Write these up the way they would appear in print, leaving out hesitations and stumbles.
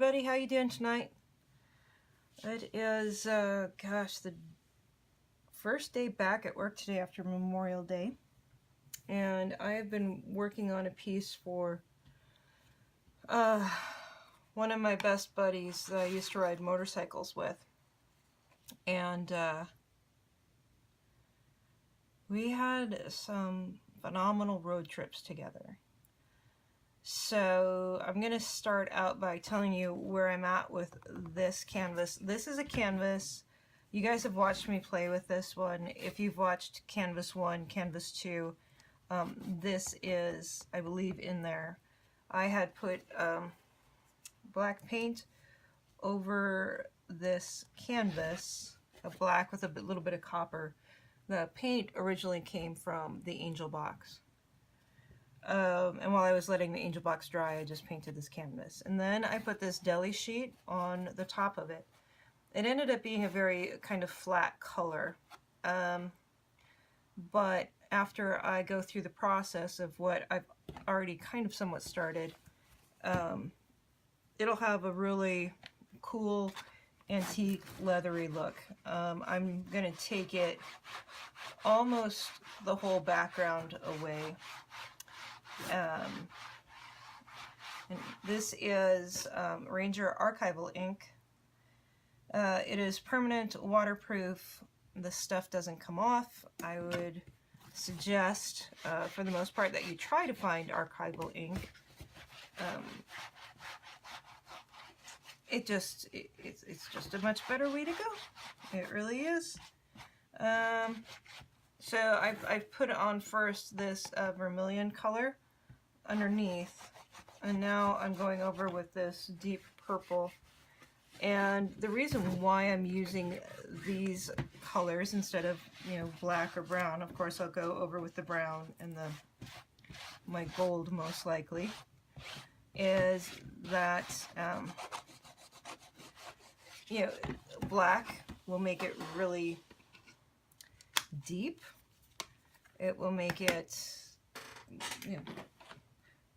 everybody, how you doing tonight? It is, gosh, the first day back at work today after Memorial Day, and I have been working on a piece for one of my best buddies that I used to ride motorcycles with, and we had some phenomenal road trips together. So I'm going to start out by telling you where I'm at with this canvas. This is a canvas. You guys have watched me play with this one. If you've watched Canvas 1, Canvas 2, this is, I believe, in there. I had put black paint over this canvas, a black with a little bit of copper. The paint originally came from the Angel box. And while I was letting the Angel box dry, I just painted this canvas. And then I put this deli sheet on the top of it. It ended up being a very kind of flat color. But after I go through the process of what I've already kind of somewhat started, it'll have a really cool antique leathery look. I'm going to take it almost the whole background away. And this is Ranger Archival ink. It is permanent, waterproof. The stuff doesn't come off. I would suggest, for the most part, that you try to find archival ink. It's just a much better way to go. It really is. So I've put on first this vermilion color underneath, and now I'm going over with this deep purple. And the reason why I'm using these colors instead of, black or brown, of course I'll go over with the brown and my gold most likely, is that black will make it really deep. It will make it,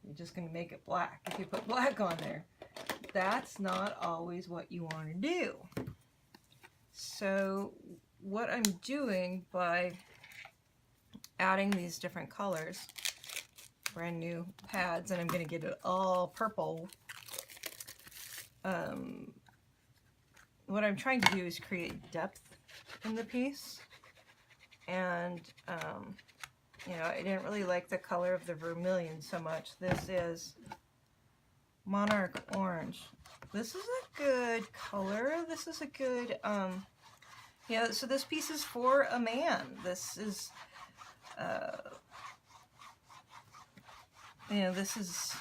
you're just going to make it black if you put black on there. That's not always what you want to do. So what I'm doing by adding these different colors, brand new pads, and I'm going to get it all purple, what I'm trying to do is create depth in the piece. And I didn't really like the color of the vermilion so much. This is Monarch Orange. This is a good color. This is a good, so this piece is for a man. This is, this is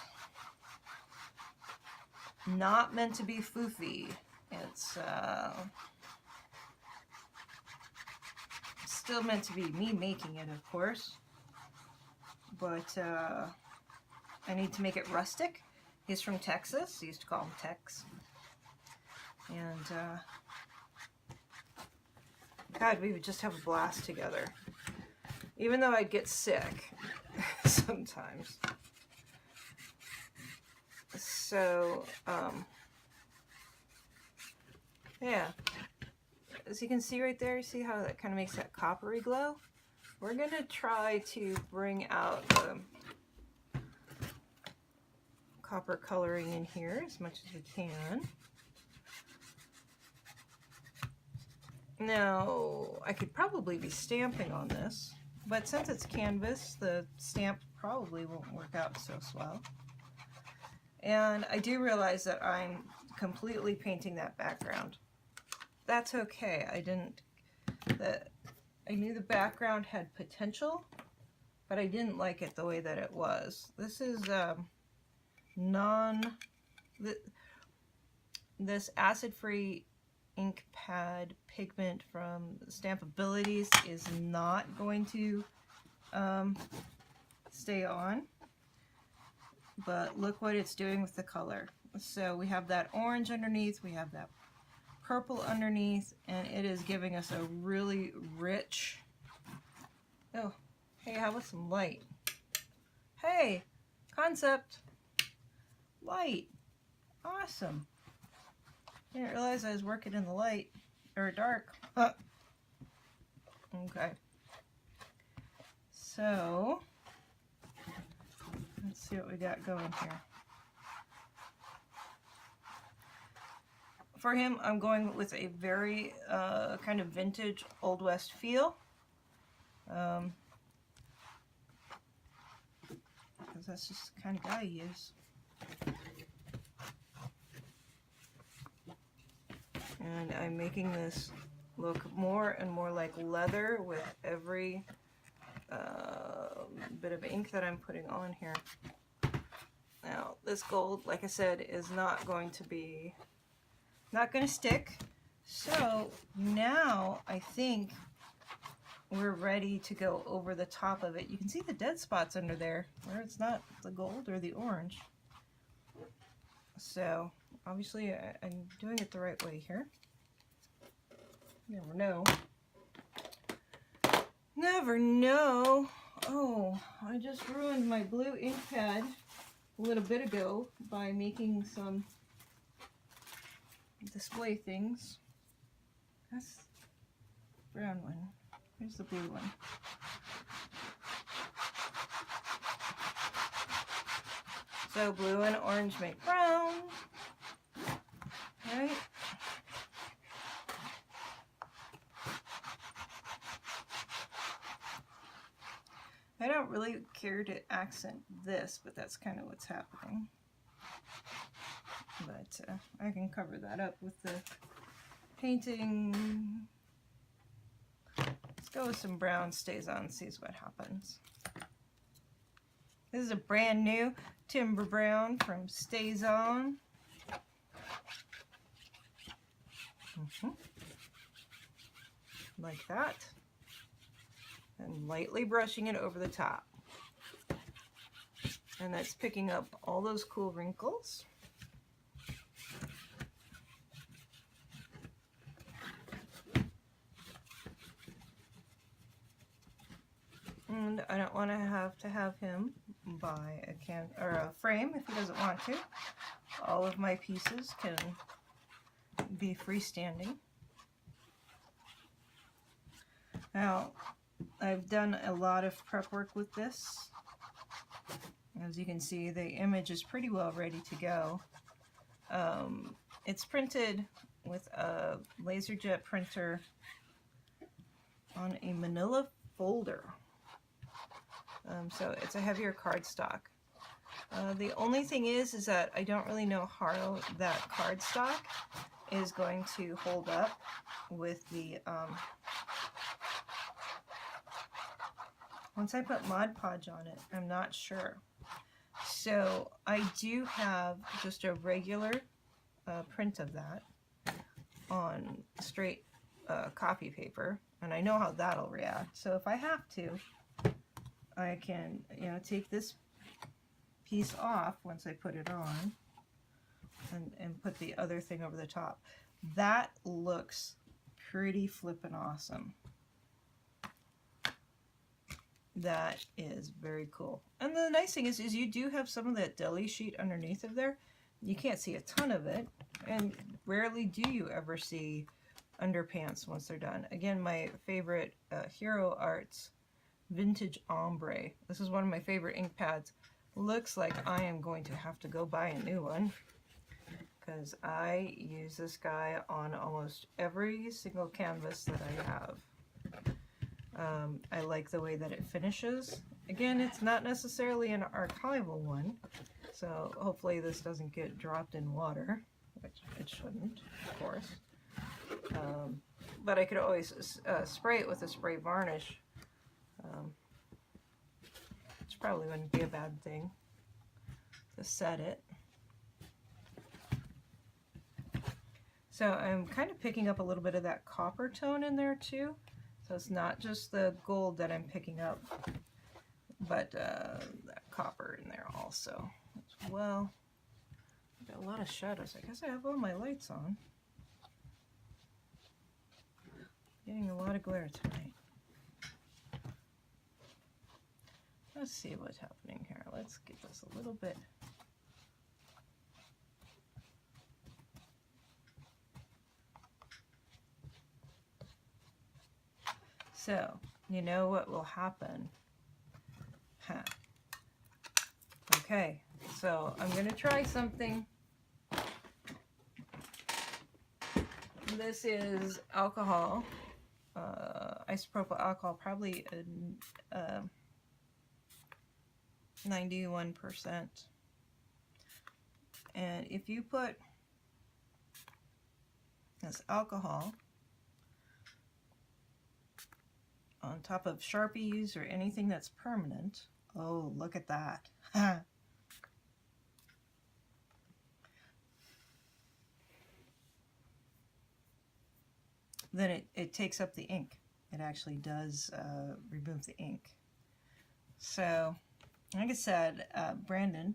not meant to be foofy. It's still meant to be me making it, of course, but I need to make it rustic. He's from Texas. I used to call him Tex. And God, we would just have a blast together, even though I'd get sick sometimes. So yeah, as you can see right there, you see how that kind of makes that coppery glow? We're going to try to bring out the copper coloring in here as much as we can. Now, I could probably be stamping on this, but since it's canvas, the stamp probably won't work out so swell. And I do realize that I'm completely painting that background. That's okay. I knew the background had potential, but I didn't like it the way that it was. This is this acid-free ink pad pigment from Stampabilities is not going to stay on, but look what it's doing with the color. So we have that orange underneath, we have that purple underneath, and it is giving us a really rich, oh, hey, how about some light? Hey, concept, light, awesome. Didn't realize I was working in the light, or dark. Huh. Okay. So, let's see what we got going here. For him, I'm going with a very kind of vintage Old West feel. Because that's just the kind of guy he is. And I'm making this look more and more like leather with every bit of ink that I'm putting on here. Now, this gold, like I said, is not going to stick. So now I think we're ready to go over the top of it. You can see the dead spots under there where it's not the gold or the orange. So obviously I'm doing it the right way here. You never know. Never know. Oh, I just ruined my blue ink pad a little bit ago by making some display things. That's the brown one. Here's the blue one. So blue and orange make brown, right? I don't really care to accent this, but that's kind of what's happening. But I can cover that up with the painting. Let's go with some brown stays on, sees what happens. This is a brand new Timber Brown from Stays On. Like that. And lightly brushing it over the top. And that's picking up all those cool wrinkles. And I don't want to have him buy a frame if he doesn't want to. All of my pieces can be freestanding. Now, I've done a lot of prep work with this. As you can see, the image is pretty well ready to go. It's printed with a LaserJet printer on a manila folder. So it's a heavier cardstock. The only thing is that I don't really know how that cardstock is going to hold up with the once I put Mod Podge on it. I'm not sure. So I do have just a regular print of that on straight copy paper, and I know how that'll react. So if I have to, I can, take this piece off once I put it on and put the other thing over the top. That looks pretty flippin' awesome. That is very cool. And the nice thing is you do have some of that deli sheet underneath of there. You can't see a ton of it, and rarely do you ever see underpants once they're done. Again, my favorite Hero Arts Vintage Ombre. This is one of my favorite ink pads. Looks like I am going to have to go buy a new one because I use this guy on almost every single canvas that I have. I like the way that it finishes. Again, it's not necessarily an archival one, so hopefully this doesn't get dropped in water, which it shouldn't, of course. But I could always spray it with a spray varnish. Which probably wouldn't be a bad thing to set it. So I'm kind of picking up a little bit of that copper tone in there too. So it's not just the gold that I'm picking up, but that copper in there also as well. I've got a lot of shadows. I guess I have all my lights on. Getting a lot of glare tonight. Let's see what's happening here. Let's get this a little bit. So, you know what will happen? Huh. Okay, so I'm going to try something. This is alcohol, isopropyl alcohol, probably a 91%. And if you put this alcohol on top of Sharpies or anything that's permanent, oh, look at that. Then it takes up the ink. It actually does remove the ink. So, like I said, Brandon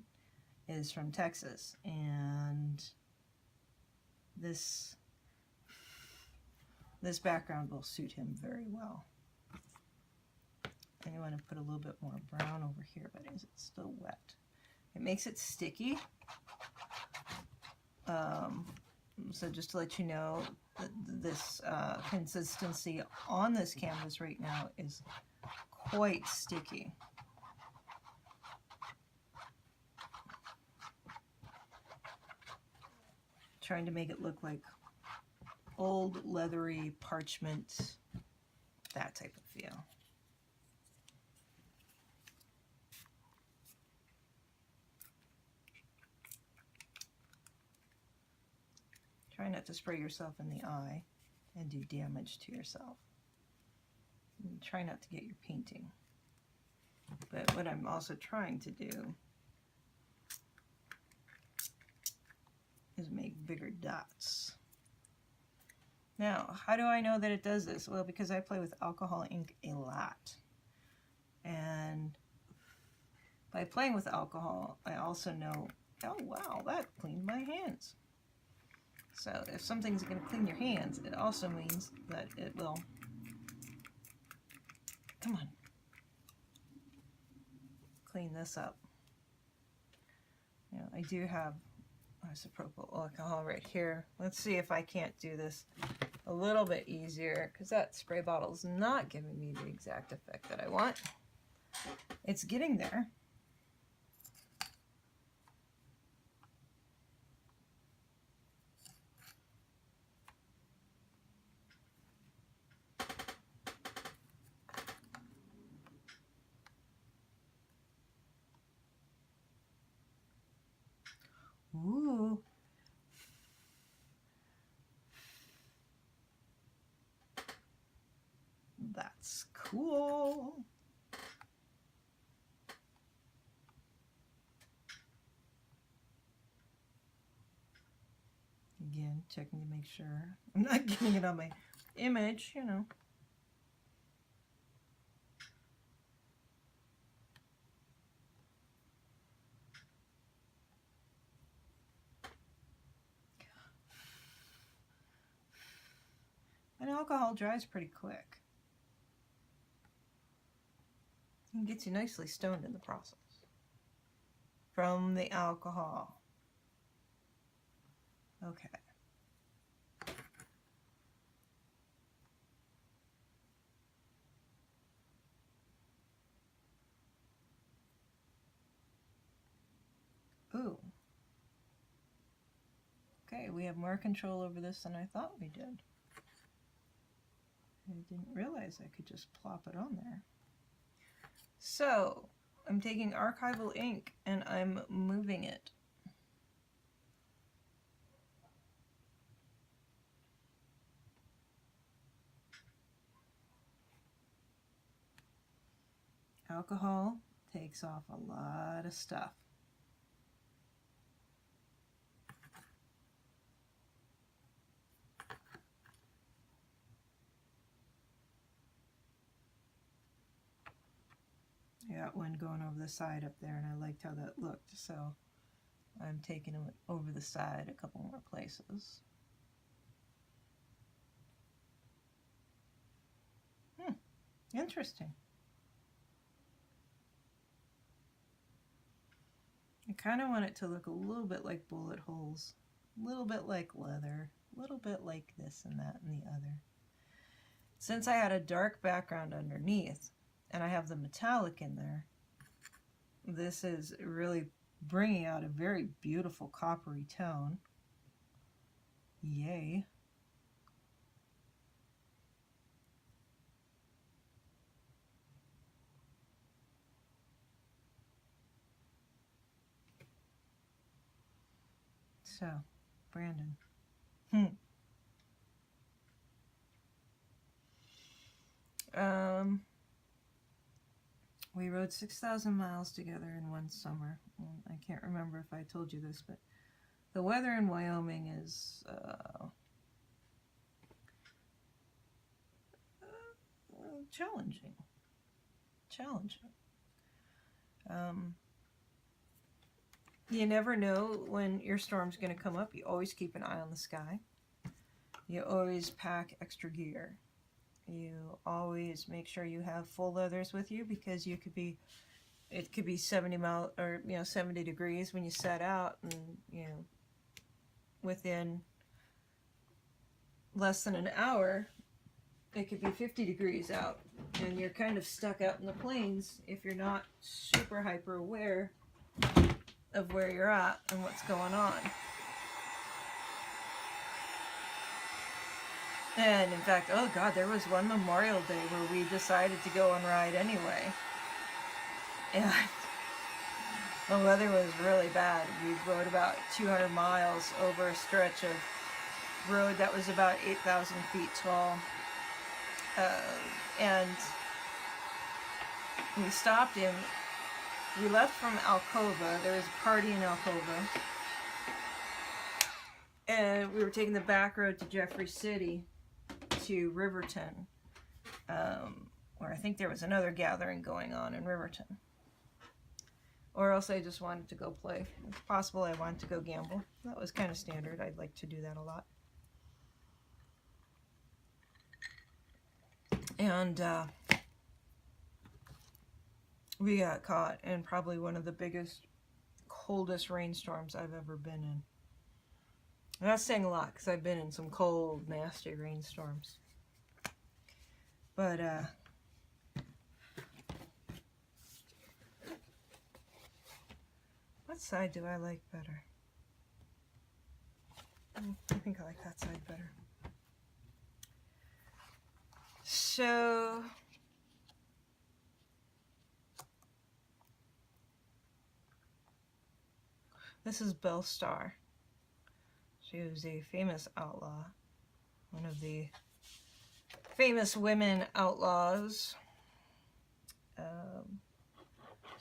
is from Texas, and this background will suit him very well. And you want to put a little bit more brown over here, but is it still wet? It makes it sticky. So just to let you know, this consistency on this canvas right now is quite sticky. Trying to make it look like old leathery parchment, that type of feel. Try not to spray yourself in the eye and do damage to yourself. And try not to get your painting. But what I'm also trying to do is make bigger dots. Now, how do I know that it does this? Well, because I play with alcohol ink a lot. And by playing with alcohol, I also know, oh wow, that cleaned my hands. So if something's going to clean your hands, it also means that it will, come on, clean this up. You know, I do have isopropyl alcohol right here. Let's see if I can't do this a little bit easier, because that spray bottle is not giving me the exact effect that I want. It's getting there. Ooh. That's cool. Again, checking to make sure I'm not getting it on my image, you know. And alcohol dries pretty quick. It gets you nicely stoned in the process from the alcohol. Okay. Ooh. Okay, we have more control over this than I thought we did. I didn't realize I could just plop it on there. So, I'm taking archival ink and I'm moving it. Alcohol takes off a lot of stuff. I got one going over the side up there and I liked how that looked, so I'm taking it over the side a couple more places. Interesting. I kind of want it to look a little bit like bullet holes, a little bit like leather, a little bit like this and that and the other. since I had a dark background underneath and I have the metallic in there, this is really bringing out a very beautiful coppery tone. Yay. So, Brandon. We rode 6,000 miles together in one summer. I can't remember if I told you this, but the weather in Wyoming is challenging. You never know when your storm's going to come up. You always keep an eye on the sky. You always pack extra gear. You always make sure you have full leathers with you, because it could be 70 degrees when you set out, and within less than an hour it could be 50 degrees out, and you're kind of stuck out in the plains if you're not super hyper aware of where you're at and what's going on. And in fact, oh God, there was one Memorial Day where we decided to go and ride anyway. And the weather was really bad. We rode about 200 miles over a stretch of road that was about 8,000 feet tall. And we stopped we left from Alcova. There was a party in Alcova. And we were taking the back road to Jeffrey City, to Riverton, where I think there was another gathering going on in Riverton. Or else I just wanted to go play. It's possible I wanted to go gamble. That was kind of standard. I'd like to do that a lot. And we got caught in probably one of the biggest, coldest rainstorms I've ever been in. And that's saying a lot, because I've been in some cold, nasty rainstorms. But, what side do I like better? I think I like that side better. So, this is Belle Starr. She was a famous outlaw, one of the famous women outlaws.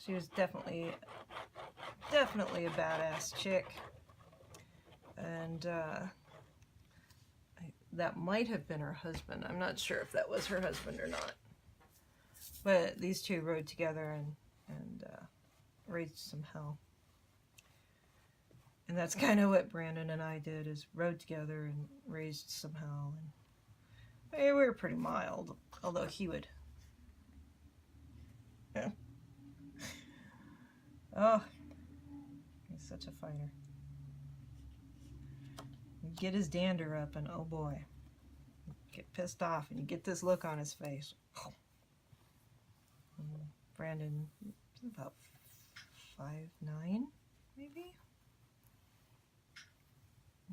She was definitely a badass chick, and that might have been her husband. I'm not sure if that was her husband or not, but these two rode together and raised some hell. And that's kind of what Brandon and I did, is rode together and raised some hell. And we were pretty mild, although he would. Yeah. Oh, he's such a fighter. He'd get his dander up, and oh boy, get pissed off, and you get this look on his face. Brandon is about 5'9", maybe?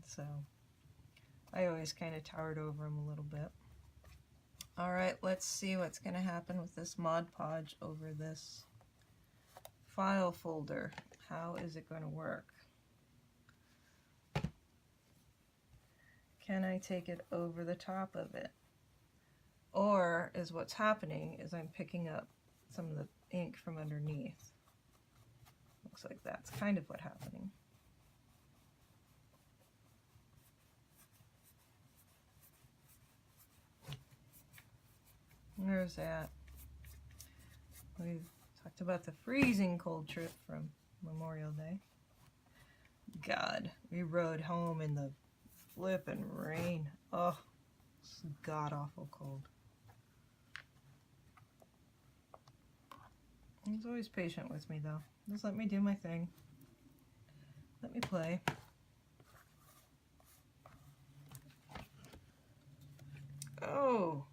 So I always kind of towered over him a little bit. All right, let's see what's going to happen with this Mod Podge over this file folder. How is it going to work? Can I take it over the top of it? Or is what's happening is I'm picking up some of the ink from underneath. Looks like that's kind of what's happening. There's that. We've talked about the freezing cold trip from Memorial Day. God, we rode home in the flippin' rain. Oh, it's god-awful cold. He's always patient with me, though. Just let me do my thing. Let me play. Oh,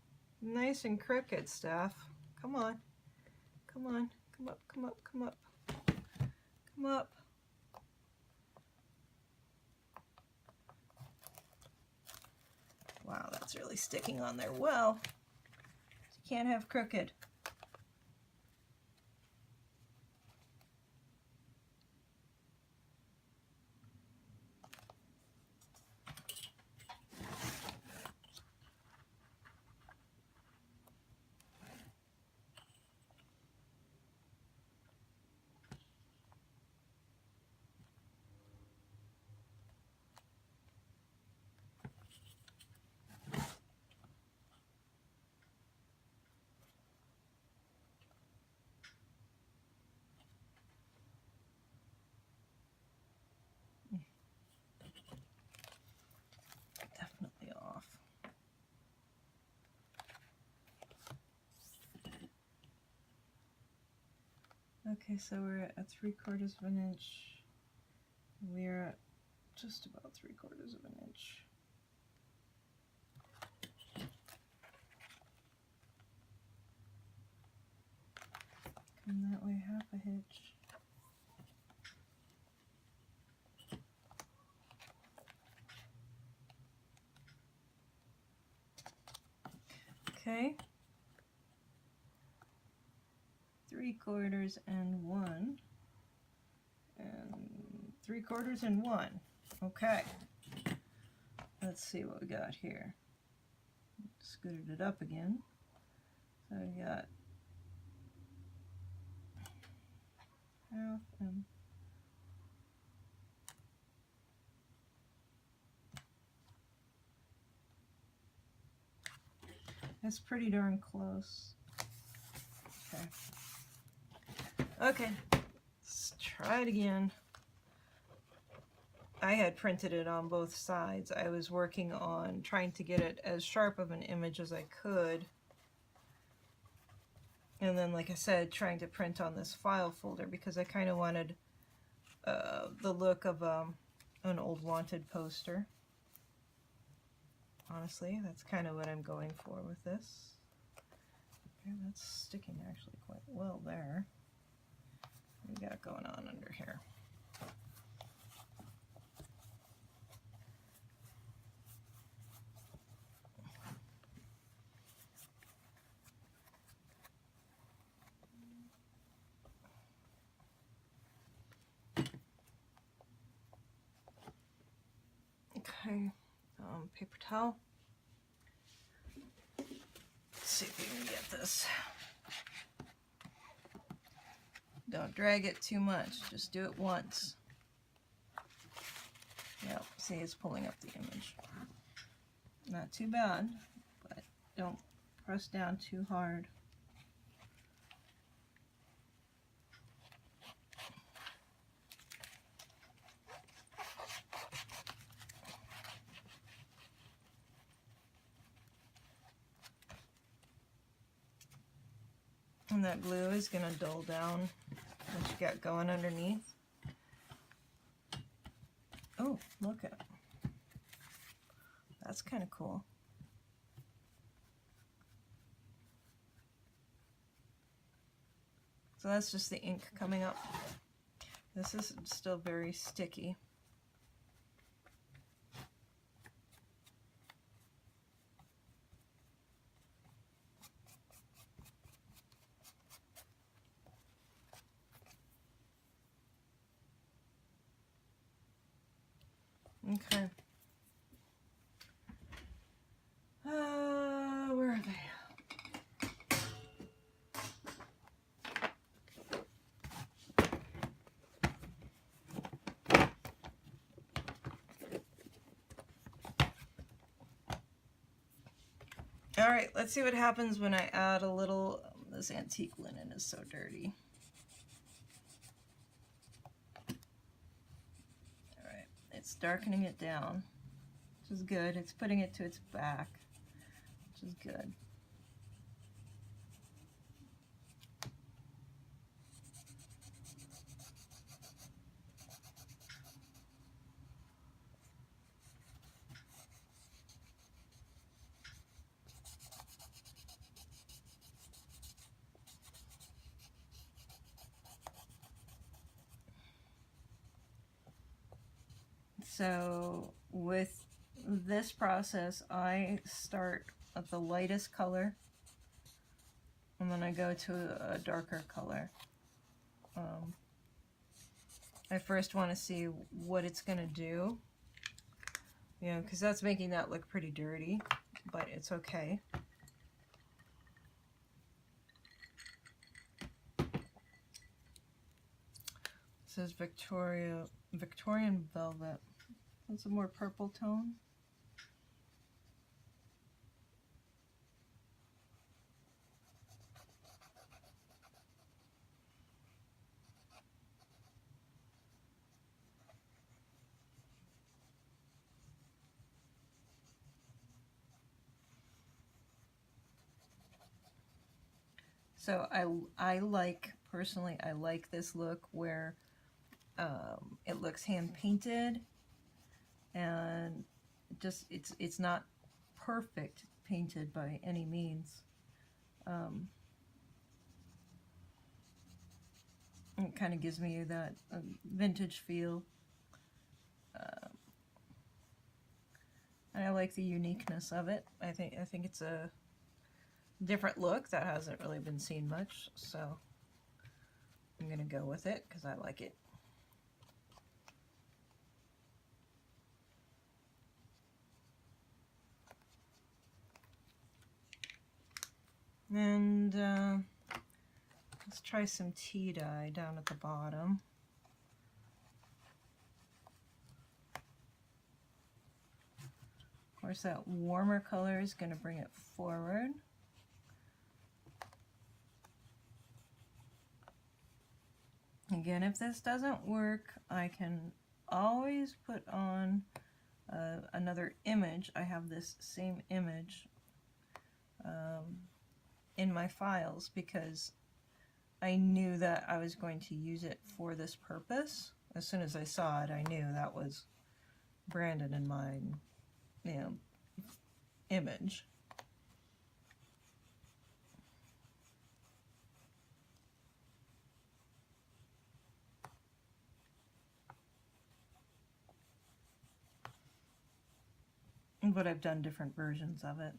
nice and crooked, Steph. Come on. Come on. Come up, come up, come up. Come up. Wow, that's really sticking on there well. You can't have crooked. Definitely off. Okay, so we're at 3/4 of an inch. We're at just about 3/4 of an inch. Come that way half a hitch. Okay. 3/4 and 1. And 3/4 and 1. Okay. Let's see what we got here. Scooted it up again. So we got half and that's pretty darn close. Okay. Okay, let's try it again. I had printed it on both sides. I was working on trying to get it as sharp of an image as I could. And then, like I said, trying to print on this file folder because I kind of wanted the look of an old Wanted poster. Honestly, that's kind of what I'm going for with this. Okay, that's sticking actually quite well there. What we got going on under here? Okay, paper towel. Let's see if we can get this. Don't drag it too much, just do it once. Yep, see, it's pulling up the image. Not too bad, but don't press down too hard. And that glue is going to dull down what you got going underneath. Oh, look at it. That's kind of cool. So that's just the ink coming up. This is still very sticky. Okay. Where are they? All right, let's see what happens when I add a little, this antique linen is so dirty. All right, it's darkening it down, which is good. It's putting it to its back, which is good. So with this process, I start at the lightest color, and then I go to a darker color. I first want to see what it's going to do, you know, because that's making that look pretty dirty, but it's okay. This is Victorian Velvet. It's a more purple tone. So I like, personally, I like this look where it looks hand painted, and just it's not perfect painted by any means. It kind of gives me that vintage feel, and I like the uniqueness of it. I think it's a different look that hasn't really been seen much, so I'm gonna go with it because I like it. And let's try some tea dye down at the bottom. Of course, that warmer color is going to bring it forward. Again, if this doesn't work, I can always put on another image. I have this same image in my files because I knew that I was going to use it for this purpose. As soon as I saw it, I knew that was branded in my, you know, image. But I've done different versions of it.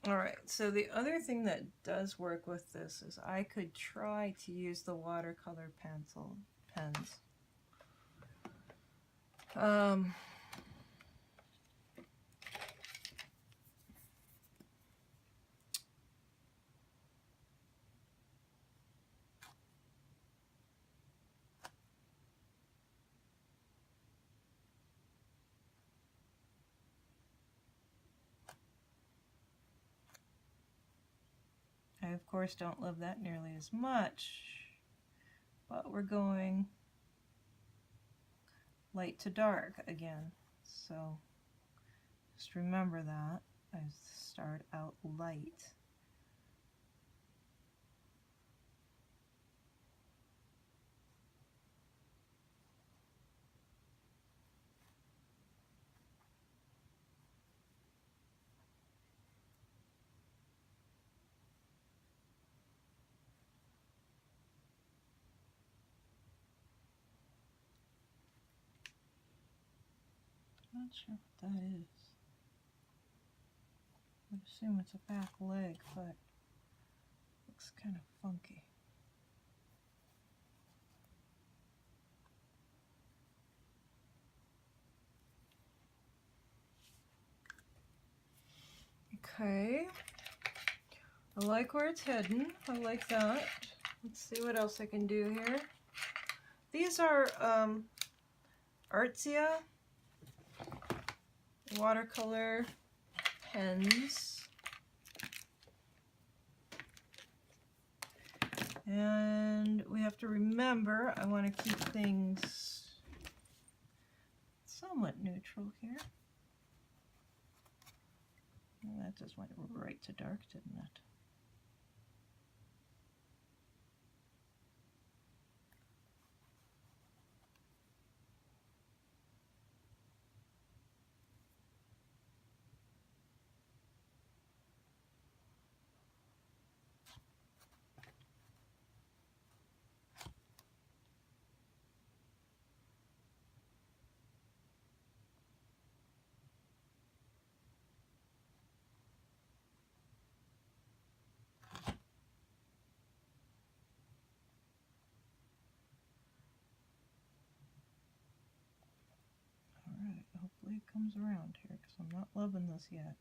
Alright, so the other thing that does work with this is I could try to use the watercolor pens. I, of course, don't love that nearly as much, but we're going light to dark again. So just remember that. I start out light. Not sure what that is. I assume it's a back leg, but looks kind of funky. Okay. I like where it's heading. I like that. Let's see what else I can do here. These are Artzia watercolor pens. And we have to remember, I want to keep things somewhat neutral here. Well, that just went right to dark, didn't it? comes around here because I'm not loving this yet.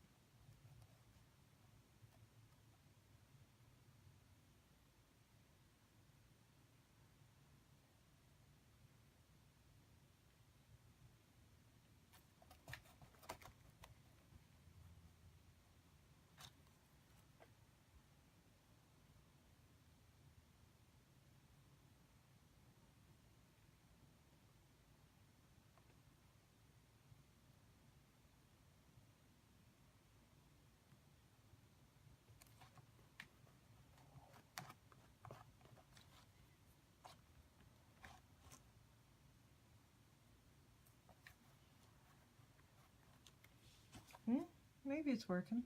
Maybe it's working.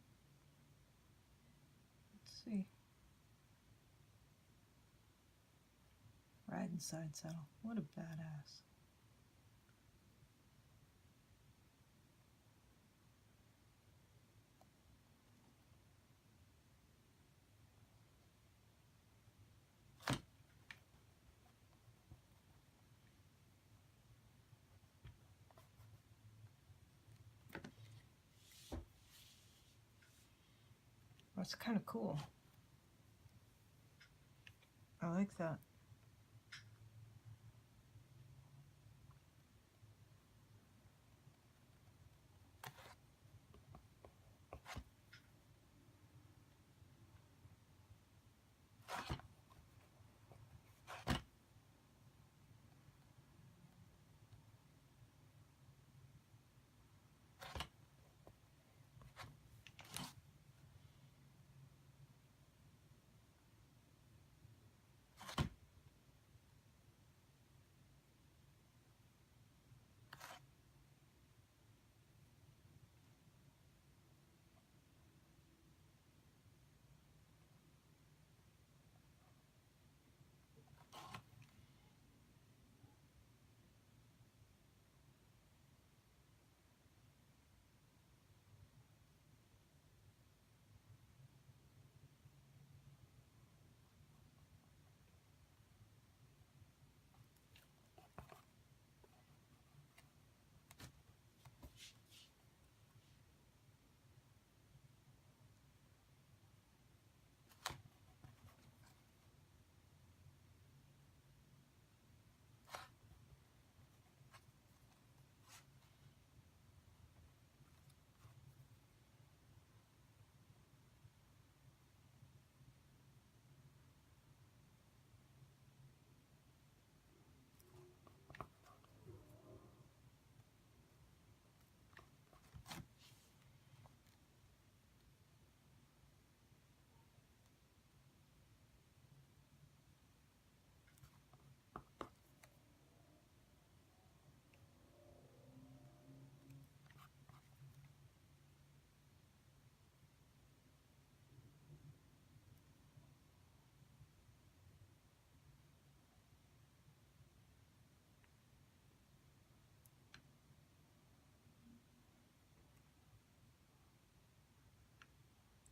Let's see. Riding side saddle. What a badass. That's kind of cool. I like that.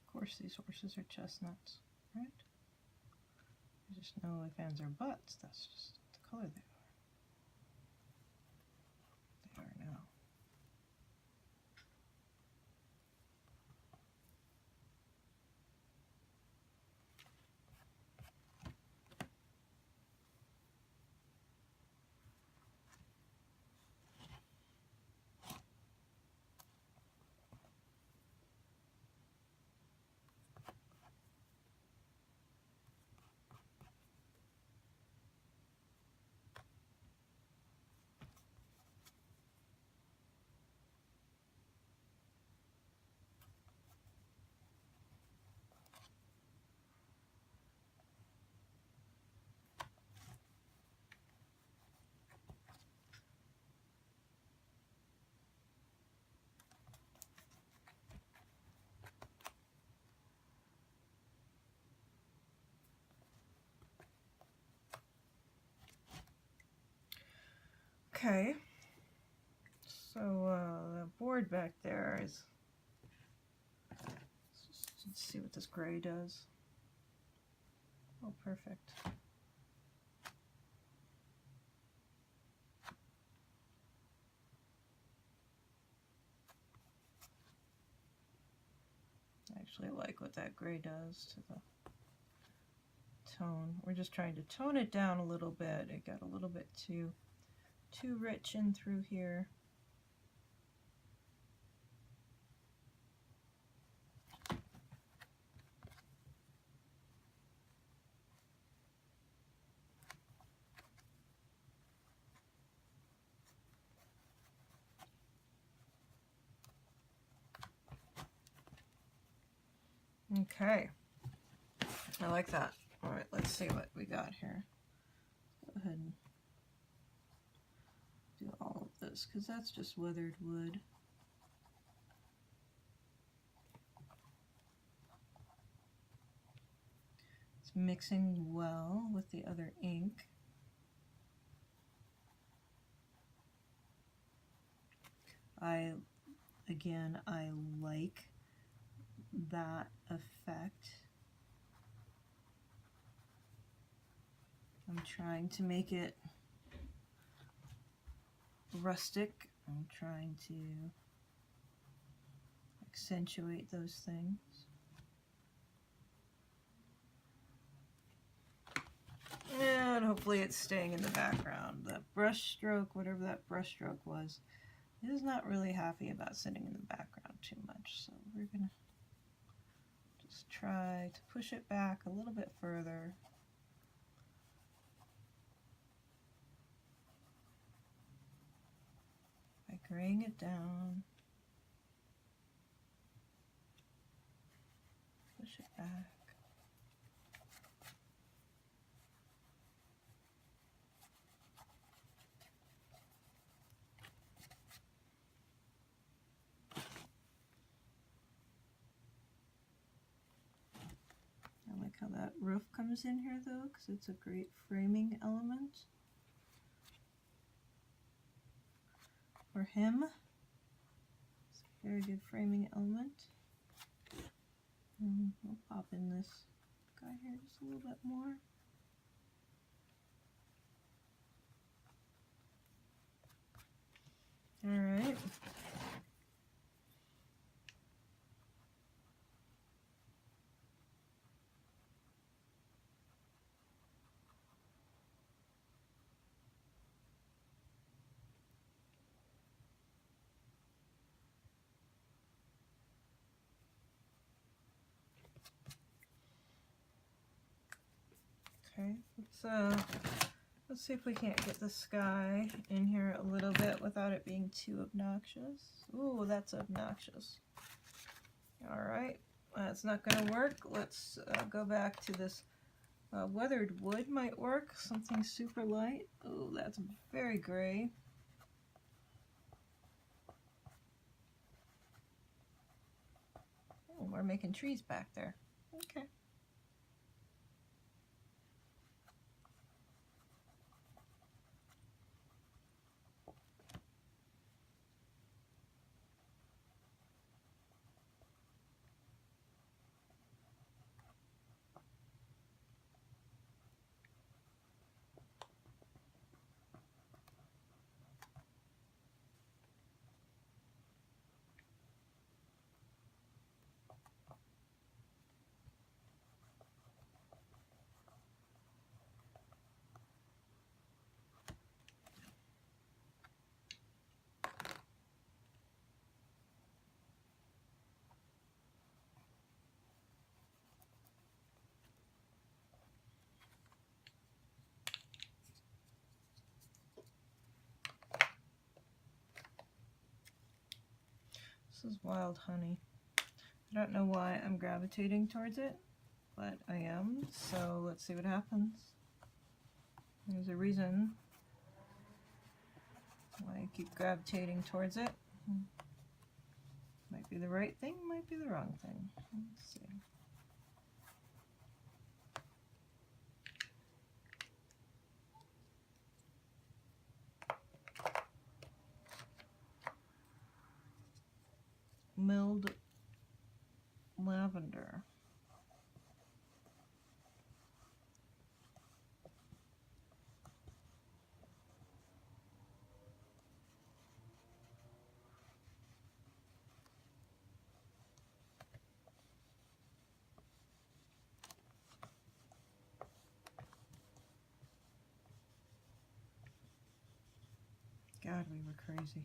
Of course, these horses are chestnuts, right? There's just no ifs, ands, or buts. That's just the color they are. They are now. Okay, so the board back there is, let's see what this gray does. Oh, perfect. actually like what that gray does to the tone. We're just trying to tone it down a little bit. It got a little bit too rich in through here. Okay, I like that. All right, let's see what we got here. Go ahead and do all of this because that's just weathered wood. It's mixing well with the other ink. I like that effect. I'm trying to make it rustic. I'm trying to accentuate those things. And hopefully it's staying in the background. That brush stroke, whatever that brush stroke was, is not really happy about sitting in the background too much. So we're gonna just try to push it back a little bit further. By graying it down. Push it back. I like how that roof comes in here though, because it's a great framing element for him. It's a very good framing element. And we'll pop in this guy here just a little bit more. All right. Okay, let's see if we can't get the sky in here a little bit without it being too obnoxious. Ooh, that's obnoxious. All right, that's not going to work. Let's go back to this weathered wood might work. Something super light. Ooh, that's very gray. Oh, we're making trees back there. Okay. This is wild honey. I don't know why I'm gravitating towards it, but I am. So let's see what happens. There's a reason why I keep gravitating towards it. Might be the right thing, might be the wrong thing. Let's see. Milled lavender. God, we were crazy.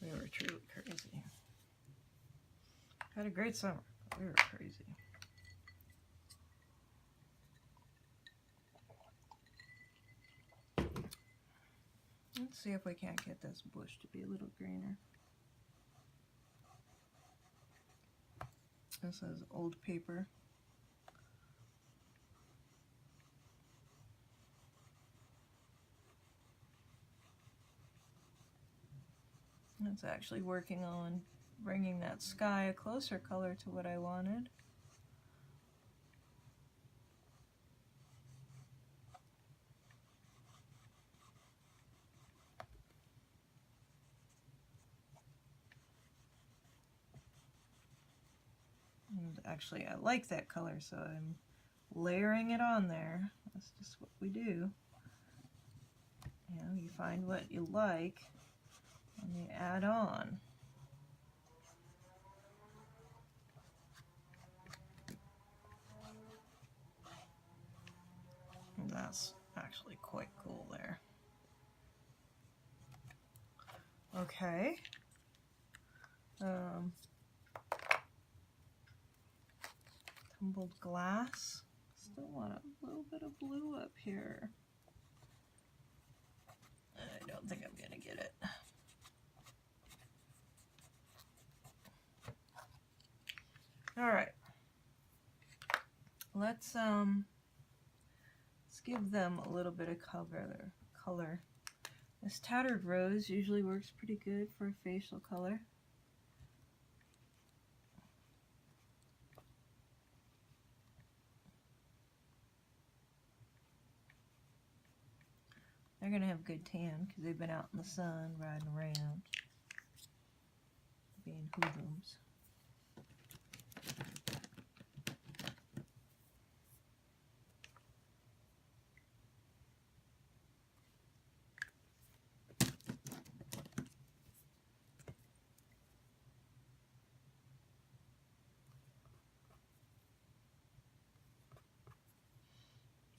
We were truly crazy. Had a great summer, but we were crazy. Let's see if we can't get this bush to be a little greener. This is old paper. It's actually working on bringing that sky a closer color to what I wanted. And actually, I like that color, so I'm layering it on there. That's just what we do. You know, you find what you like and you add on. And that's actually quite cool there. Okay. Tumbled glass. Still want a little bit of blue up here. I don't think I'm gonna get it. All right. Let's give them a little bit of color. This tattered rose usually works pretty good for facial color. They're gonna have good tan because they've been out in the sun riding around, being hoodlums.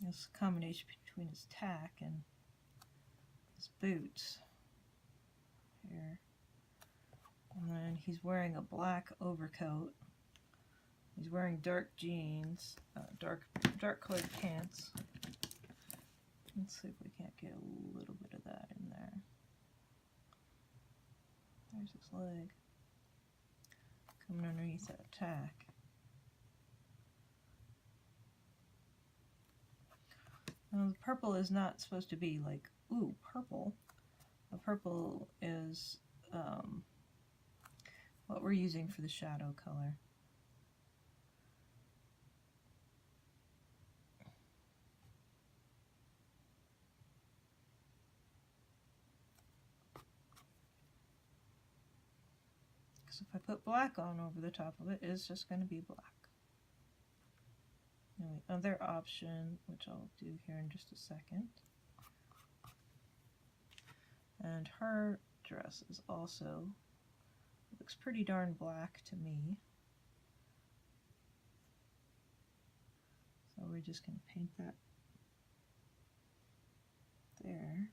This combination between his tack and his boots here. And then he's wearing a black overcoat. He's wearing dark jeans, dark colored pants. Let's see if we can't get a little bit of that in there. There's his leg coming underneath that tack. Now, the purple is not supposed to be like, ooh, purple. The purple is what we're using for the shadow color. Because if I put black on over the top of it, it's just going to be black. Now, the other option, which I'll do here in just a second, and her dress is also, looks pretty darn black to me. So we're just going to paint that there.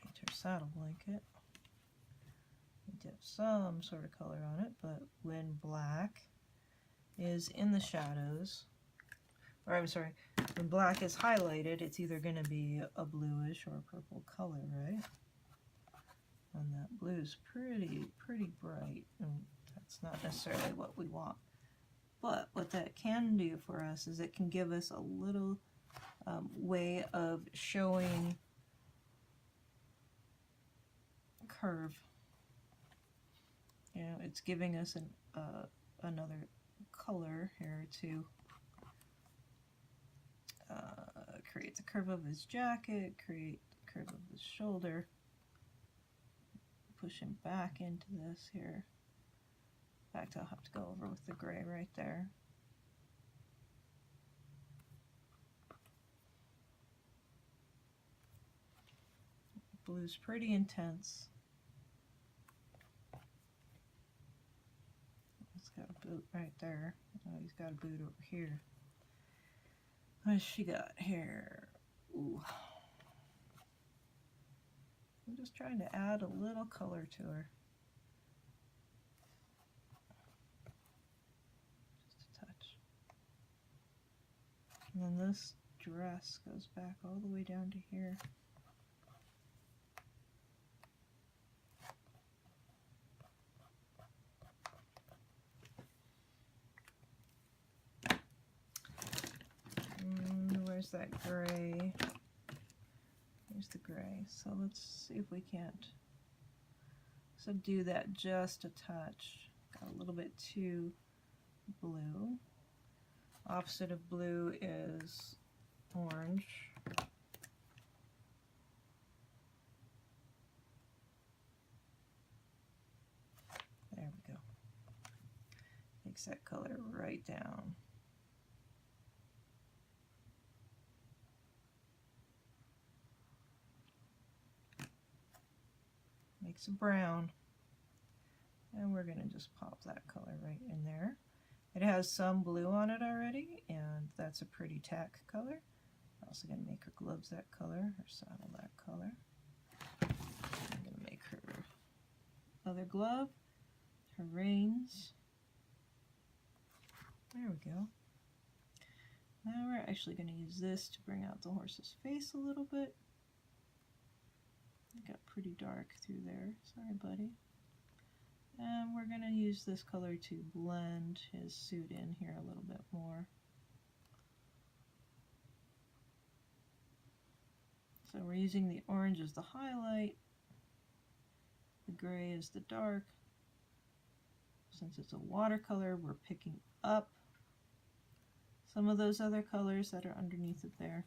Paint her saddle blanket. Need to have some sort of color on it, but when black is in the shadows, or I'm sorry, when black is highlighted, it's either going to be a bluish or a purple color, right? And that blue is pretty bright, and that's not necessarily what we want. But what that can do for us is it can give us a little way of showing curve. You know, it's giving us another color here to create the curve of his jacket, create the curve of his shoulder, push him back into this here. In fact, I'll have to go over with the gray right there. Blue's pretty intense. It's got a boot right there. Oh, he's got a boot over here. What has she got here? Ooh. I'm just trying to add a little color to her. Just a touch. And then this dress goes back all the way down to here. Where's that gray? Here's the gray. So let's see if we can't subdue that just a touch. Got a little bit too blue. Opposite of blue is orange. There we go. Takes that color right down. Makes a brown. And we're going to just pop that color right in there. It has some blue on it already, and that's a pretty tack color. I'm also going to make her gloves that color, her saddle that color. I'm going to make her other glove, her reins. There we go. Now we're actually going to use this to bring out the horse's face a little bit. It got pretty dark through there. Sorry, buddy. And we're going to use this color to blend his suit in here a little bit more. So we're using the orange as the highlight. The gray is the dark. Since it's a watercolor, we're picking up some of those other colors that are underneath it there.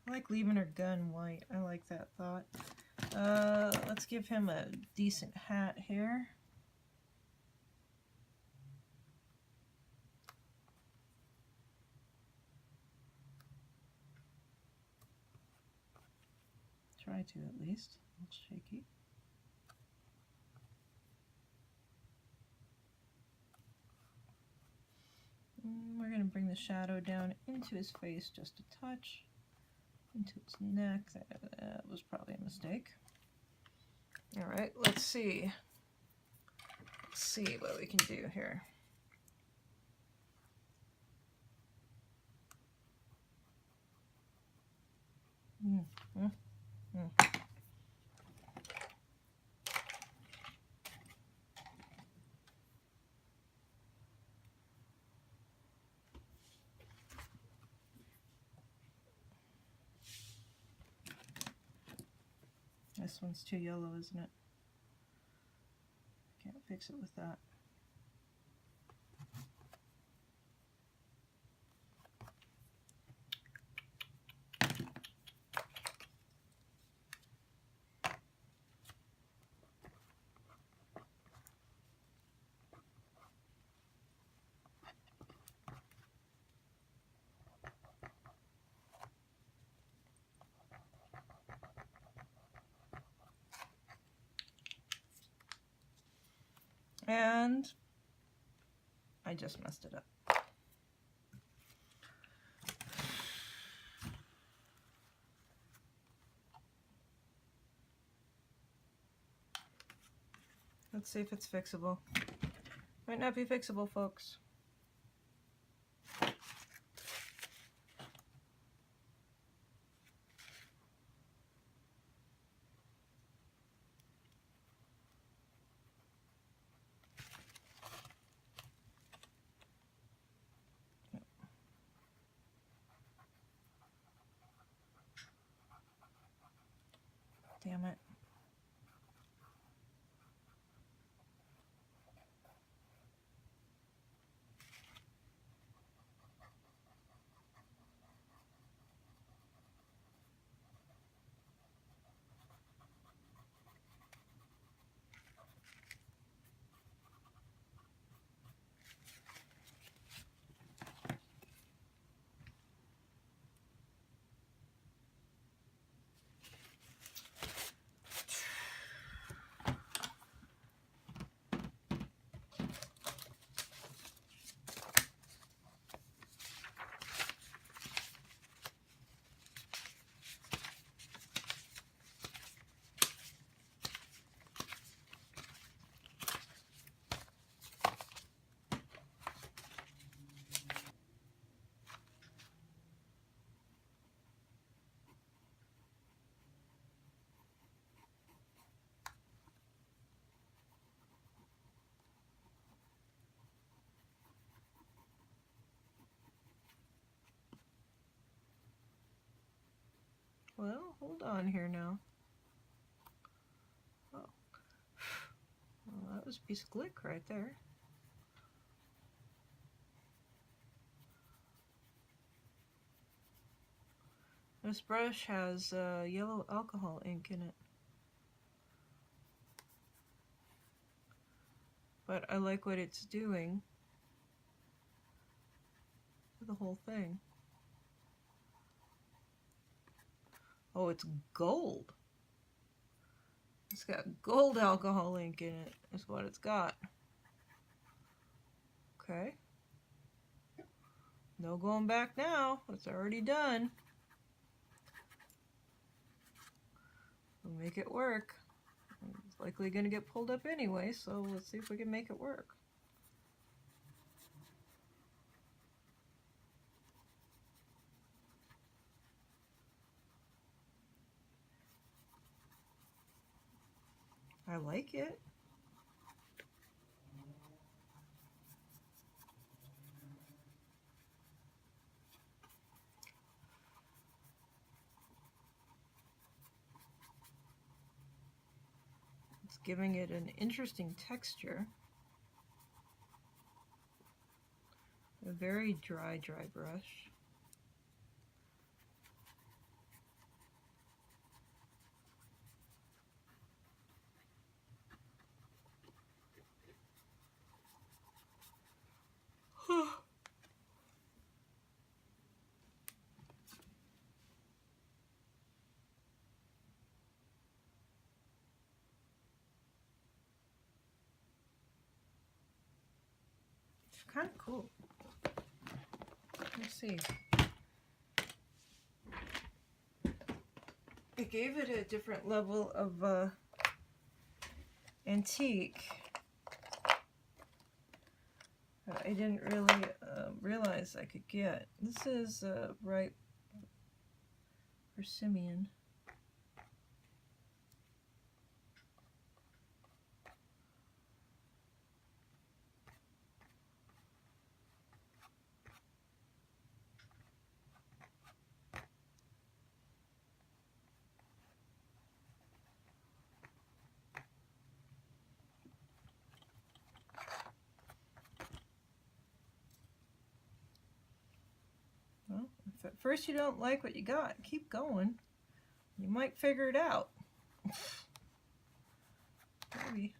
I like leaving her gun white. I like that thought. Let's give him a decent hat here. Try to, at least. A little shaky. And we're going to bring the shadow down into his face just a touch. Into his neck. That was probably a mistake. All right, let's see. Let's see what we can do here. This one's too yellow, isn't it? Can't fix it with that. And I just messed it up. Let's see if it's fixable. Might not be fixable, folks. Damn it. hold on here now. Oh. Well, that was a piece of glick right there. This brush has yellow alcohol ink in it. But I like what it's doing to the whole thing. Oh, it's gold. It's got gold alcohol ink in it, is what it's got. Okay. No going back now. It's already done. We'll make it work. It's likely going to get pulled up anyway, so let's see if we can make it work. I like it. It's giving it an interesting texture. A very dry brush. It's kind of cool. Let's see. It gave it a different level of antique. I didn't really realize I could get. This is ripe persimmon. Well, if at first you don't like what you got, keep going. You might figure it out. Maybe.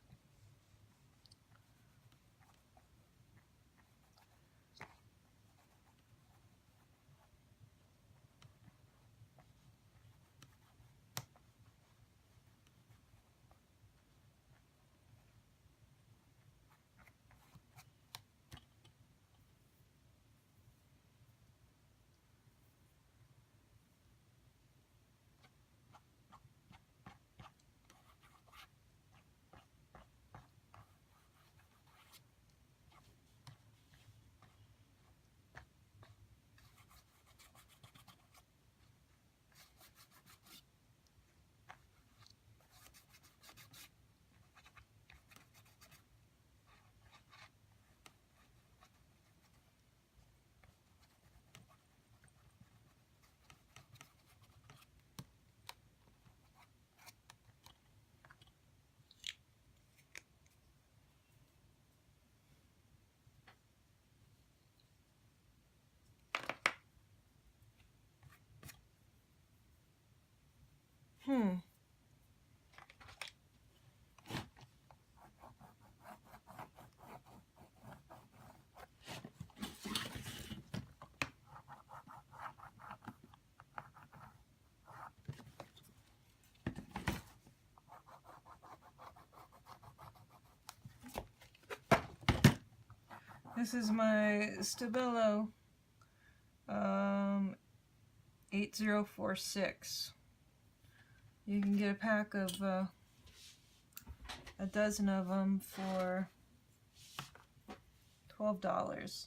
This is my Stabilo 8046. You can get a pack of a dozen of them for $12,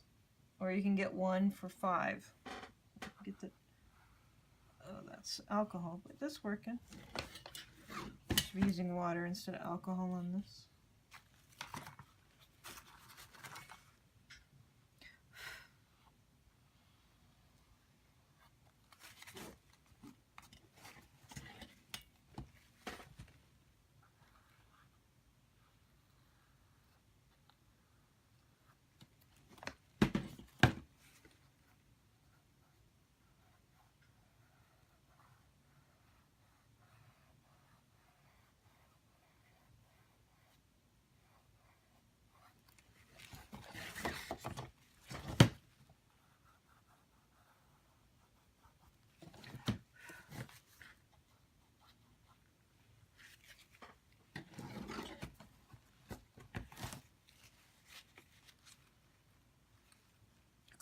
or you can get one for $5. Get the that's alcohol, but that's working. Just using water instead of alcohol on this.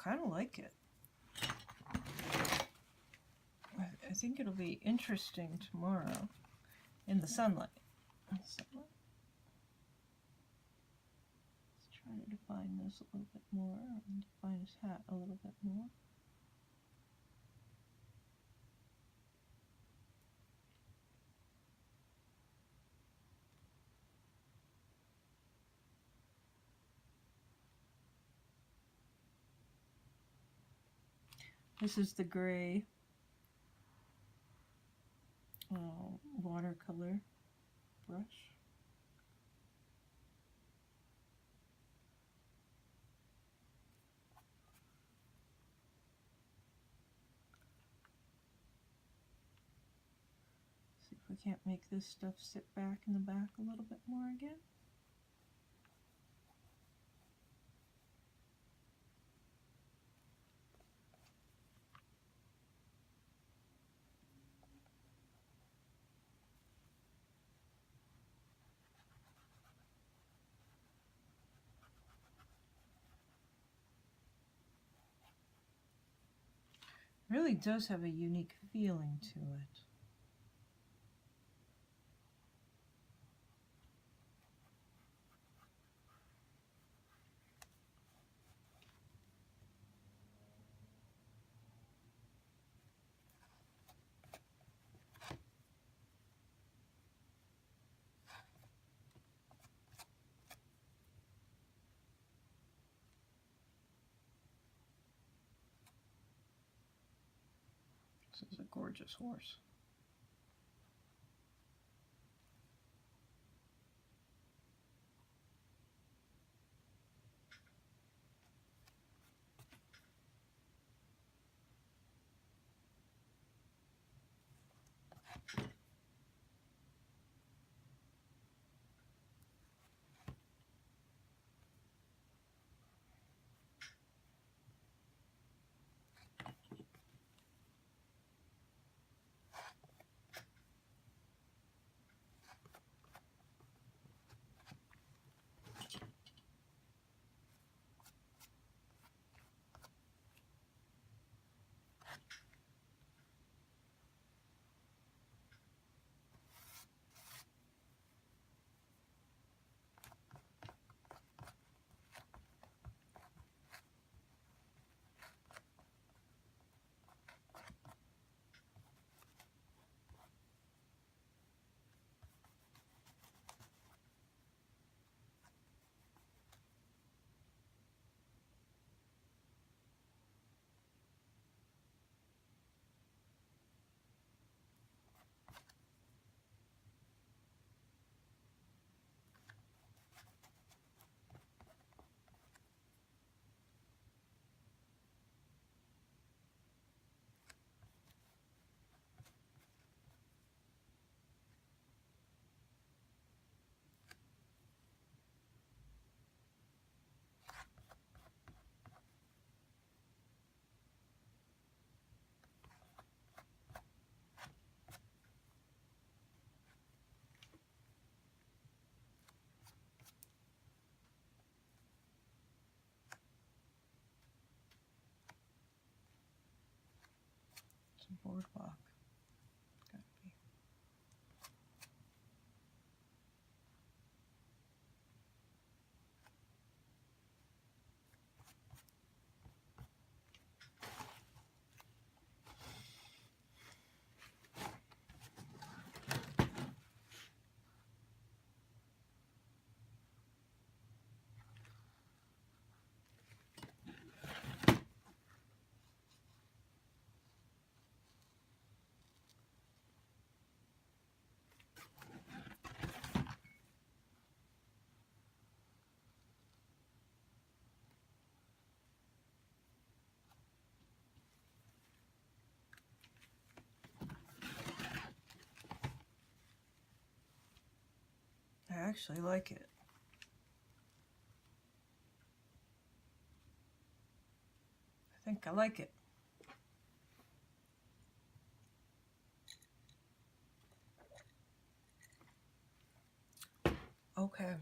kind of like it. I think it'll be interesting tomorrow in the sunlight. Let's try to define this a little bit more, and define his hat a little bit more. This is the gray watercolor brush. See if we can't make this stuff sit back in the back a little bit more again. Really does have a unique feeling to it. This is a gorgeous horse. Boardwalk. Gotta be. I actually like it. I think I like it. Okay.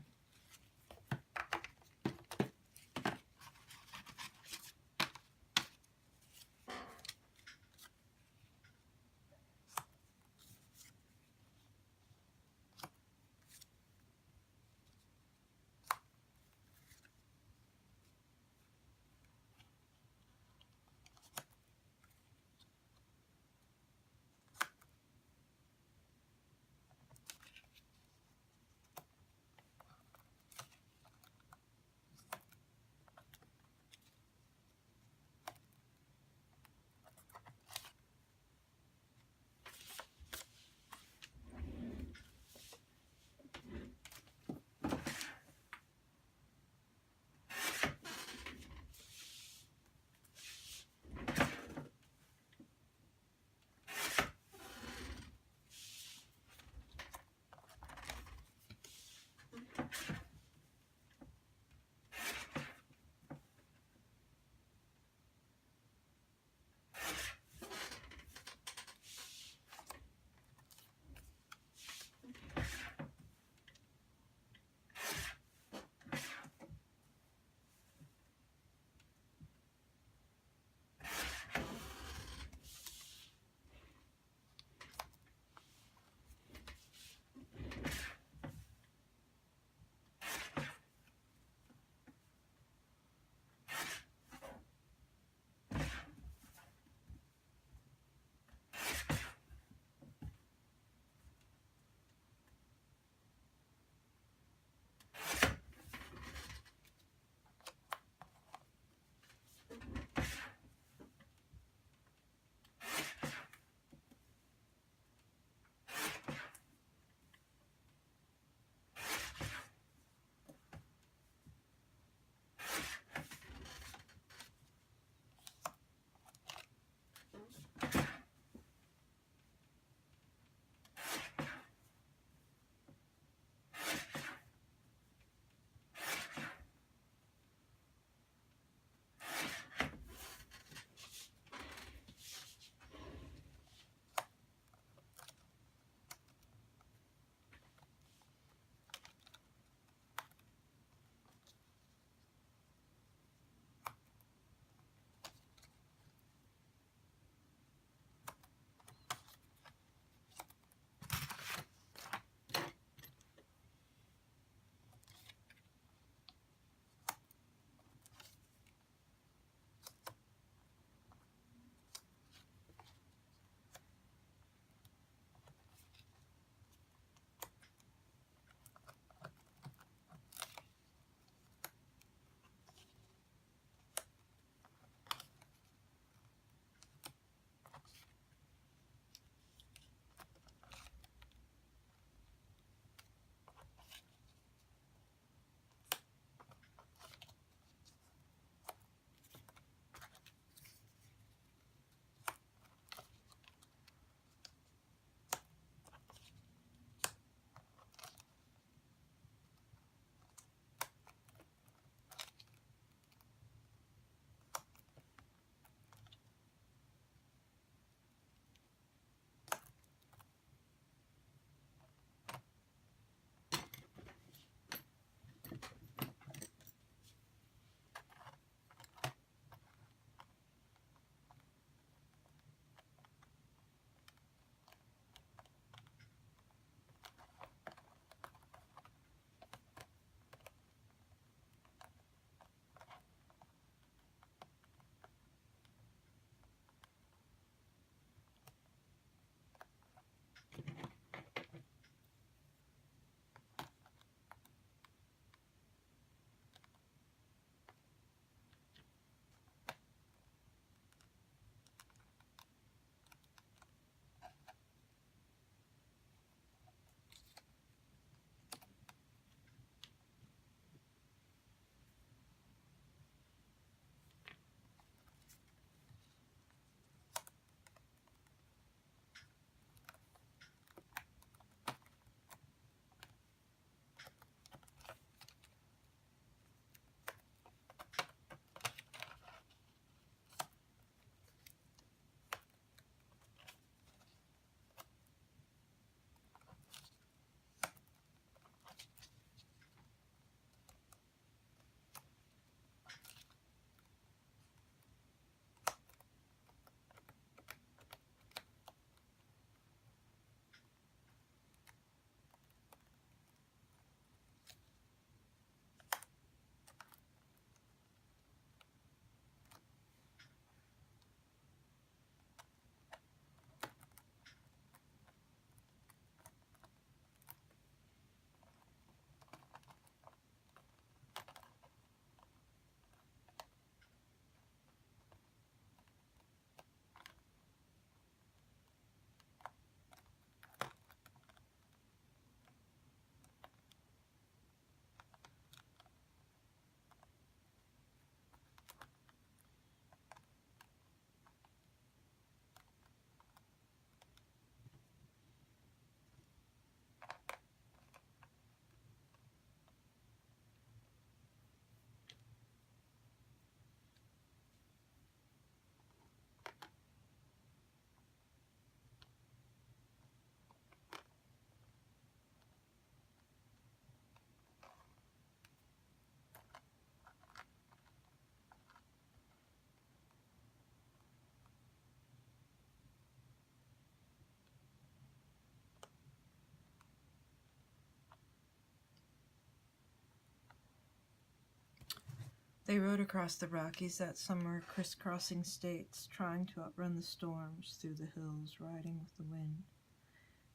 They rode across the Rockies that summer, crisscrossing states, trying to outrun the storms through the hills, riding with the wind.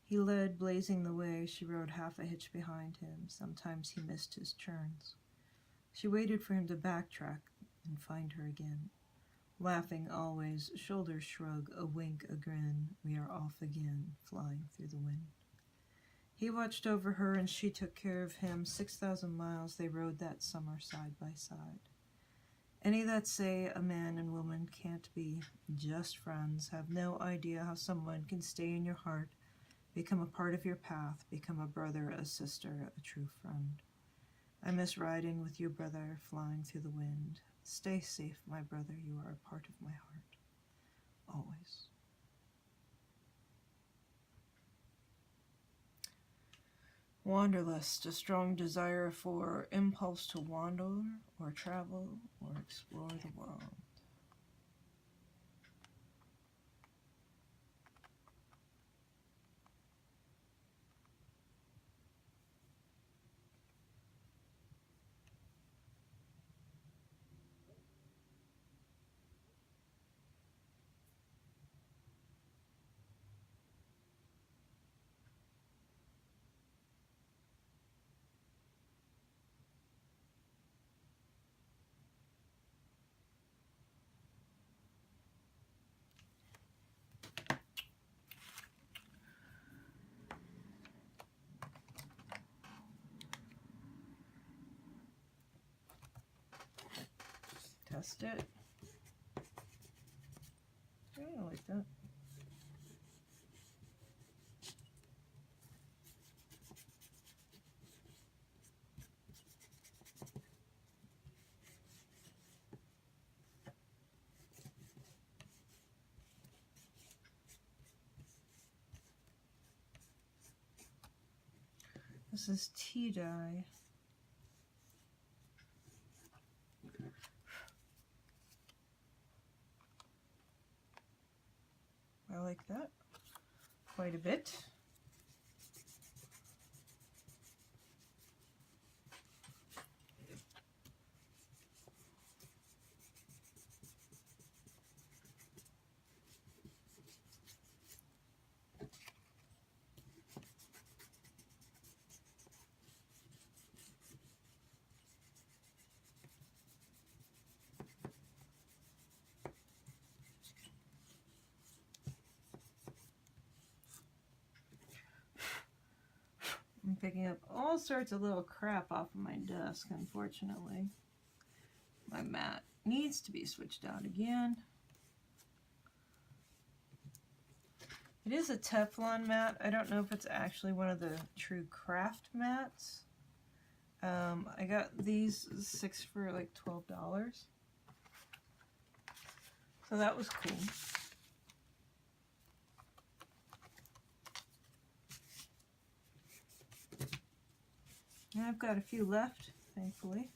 He led, blazing the way. She rode half a hitch behind him. Sometimes he missed his turns. She waited for him to backtrack and find her again. Laughing always, shoulders shrug, a wink, a grin. We are off again, flying through the wind. He watched over her and she took care of him. 6,000 miles they rode that summer side by side. Any that say a man and woman can't be just friends have no idea how someone can stay in your heart, become a part of your path, become a brother, a sister, a true friend. I miss riding with you, brother, flying through the wind. Stay safe, my brother, you are a part of my heart. Always. Wanderlust, a strong desire for impulse to wander or travel or explore the world. Test it. I like that. This is tea dye. I like that quite a bit. I'm picking up all sorts of little crap off of my desk, unfortunately. My mat needs to be switched out again. It is a Teflon mat. I don't know if it's actually one of the true craft mats. I got these 6 for like $12. So that was cool. And I've got a few left, thankfully.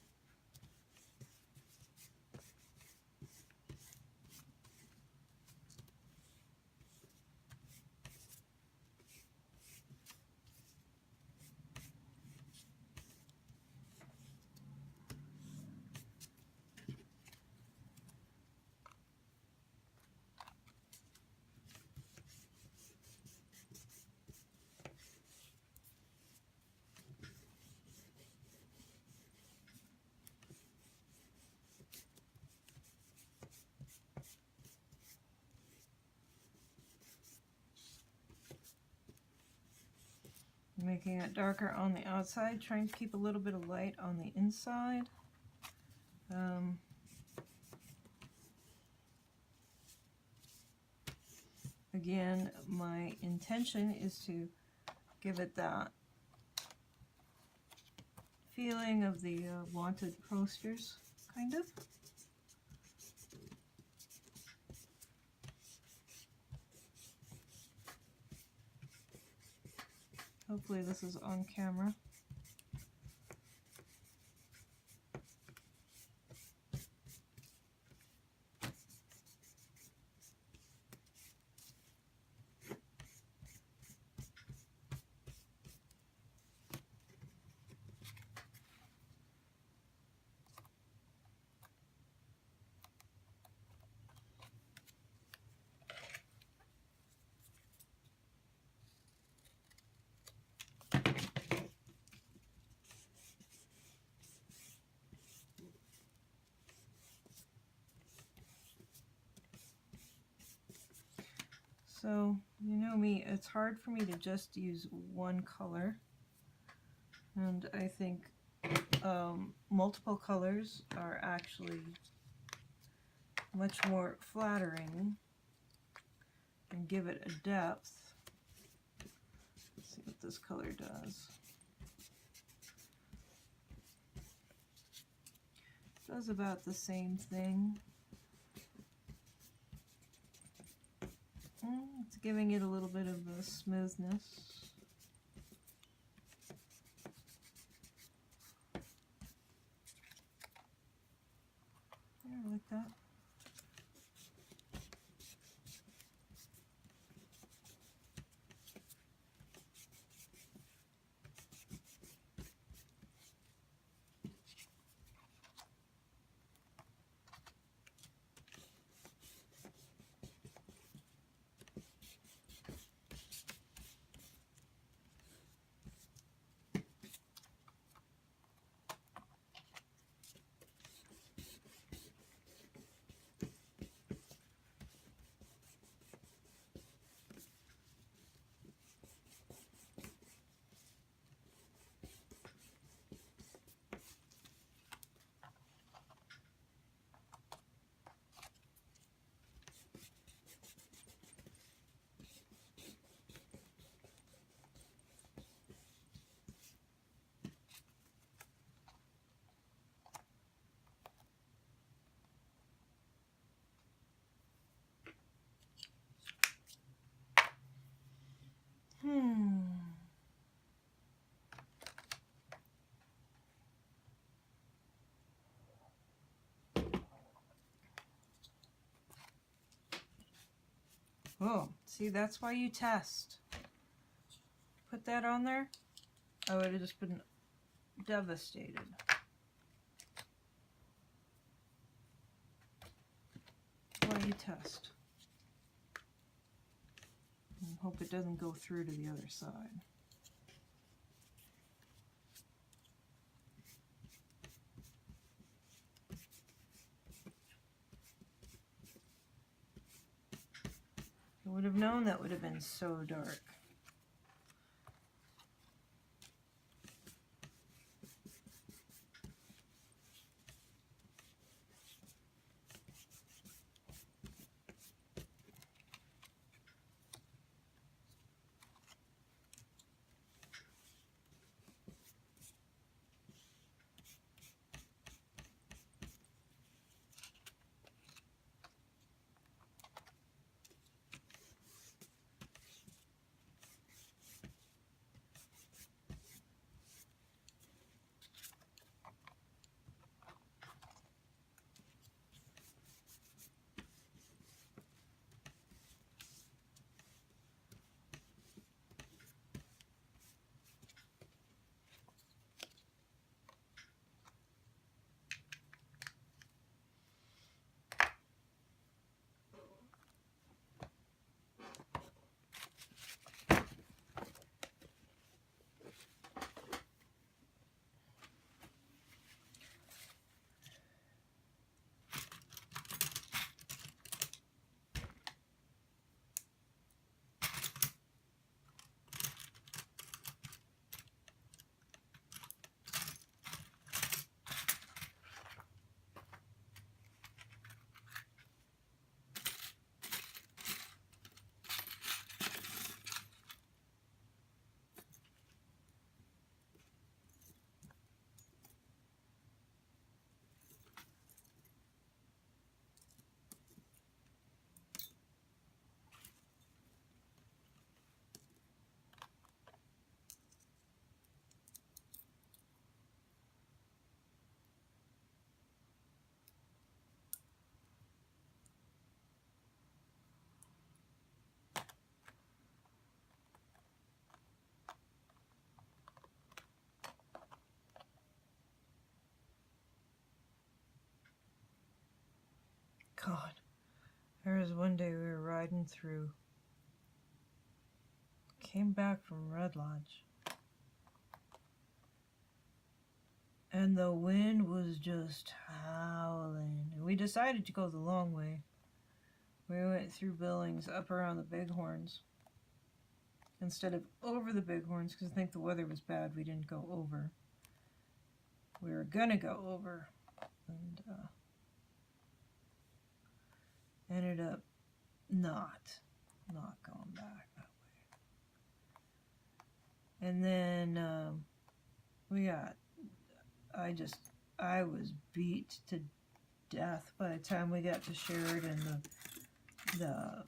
Making it darker on the outside, trying to keep a little bit of light on the inside. Again, my intention is to give it that feeling of the wanted posters, kind of. Hopefully this is on camera. So, you know me, it's hard for me to just use one color, and I think multiple colors are actually much more flattering and give it a depth. Let's see what this color does. It does about the same thing. It's giving it a little bit of a smoothness. Yeah, I like that. Oh, see, that's why you test. Put that on there, I would have just been devastated. Why you test. And hope it doesn't go through to the other side. I would have known that would have been so dark. God, there was one day we were riding through, came back from Red Lodge, and the wind was just howling, and we decided to go the long way, We went through Billings up around the Bighorns instead of over the Bighorns because I think the weather was bad. We didn't go over. We were gonna go over and ended up not going back that way. And then I was beat to death by the time we got to Sheridan. The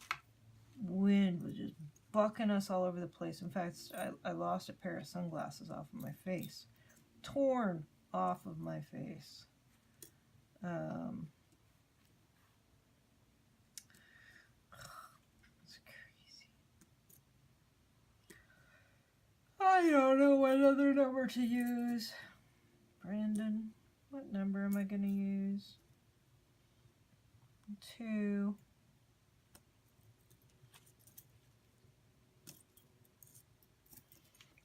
wind was just bucking us all over the place. In fact, I lost a pair of sunglasses off of my face. Torn off of my face. It's crazy. I don't know what other number to use. Brandon, what number am I going to use? 2.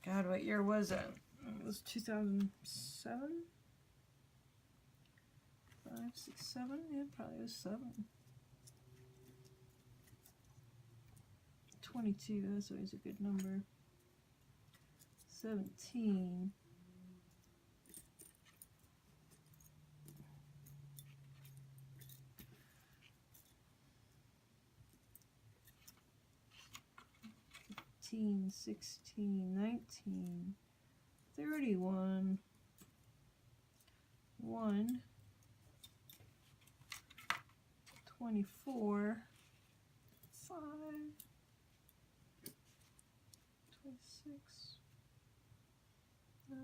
God, what year was it? It was 2007? 5, 6, 7? Yeah, probably was 7. 22, that's always a good number. 17. 16, 19, 31, 1, 24, 5, 26, 9,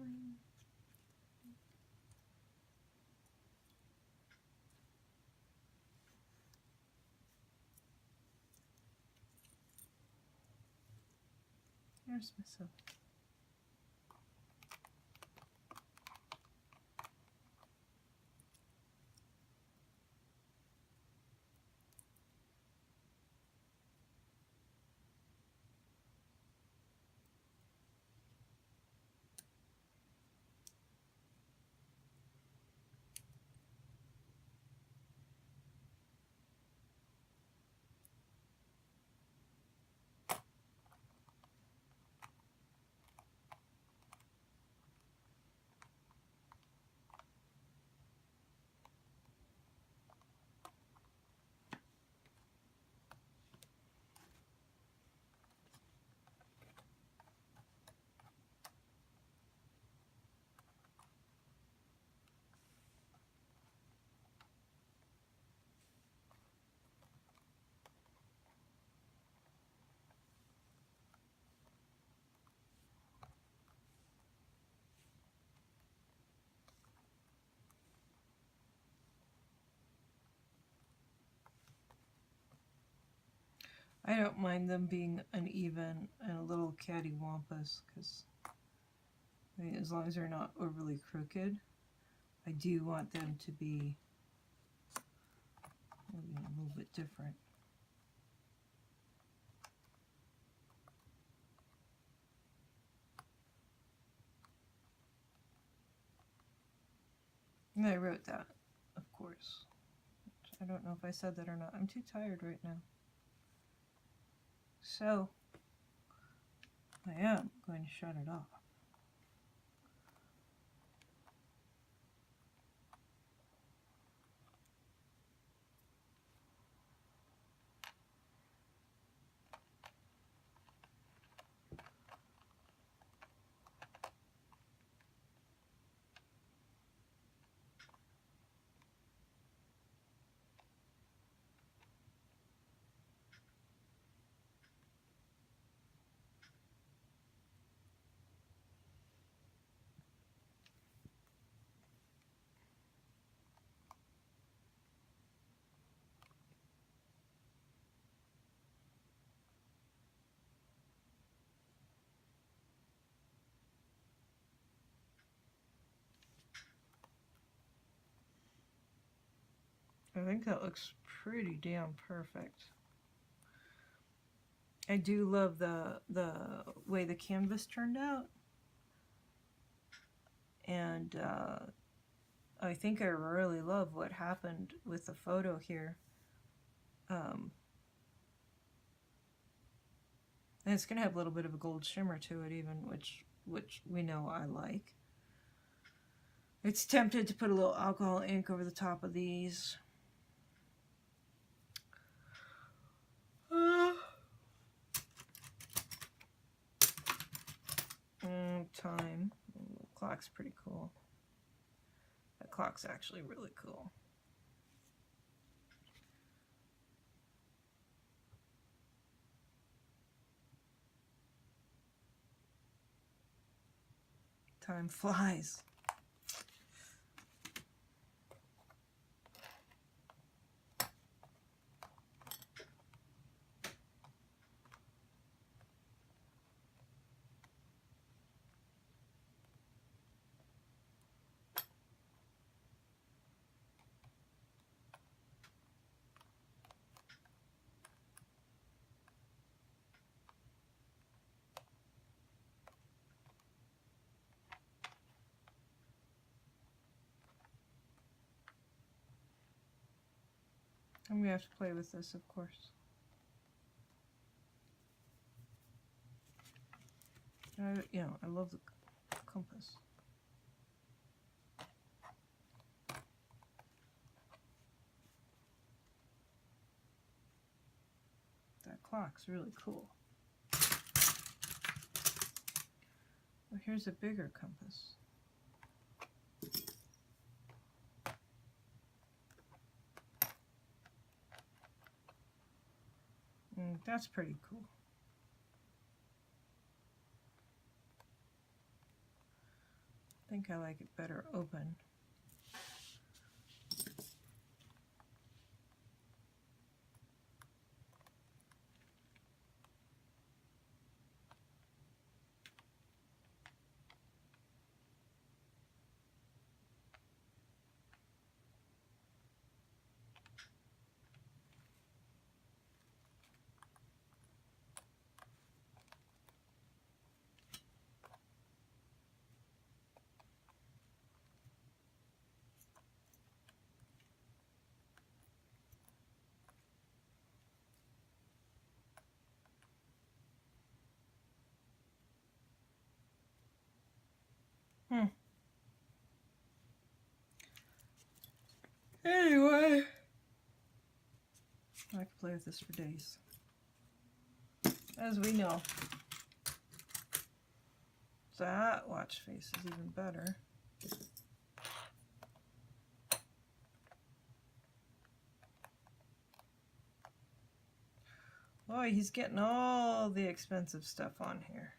there's myself. I don't mind them being uneven and a little cattywampus, because I mean, as long as they're not overly crooked, I do want them to be maybe a little bit different. And I wrote that, of course. I don't know if I said that or not. I'm too tired right now. So, I am going to shut it off. I think that looks pretty damn perfect. I do love the way the canvas turned out. And I think I really love what happened with the photo here. And it's going to have a little bit of a gold shimmer to it even, which we know I like. It's tempted to put a little alcohol ink over the top of these. Time. The clock's pretty cool. That clock's actually really cool. Time flies. I'm going to have to play with this, of course. I love the compass. That clock's really cool. Well, here's a bigger compass. That's pretty cool. I think I like it better open. Anyway, I could play with this for days. As we know. That watch face is even better. Boy, he's getting all the expensive stuff on here.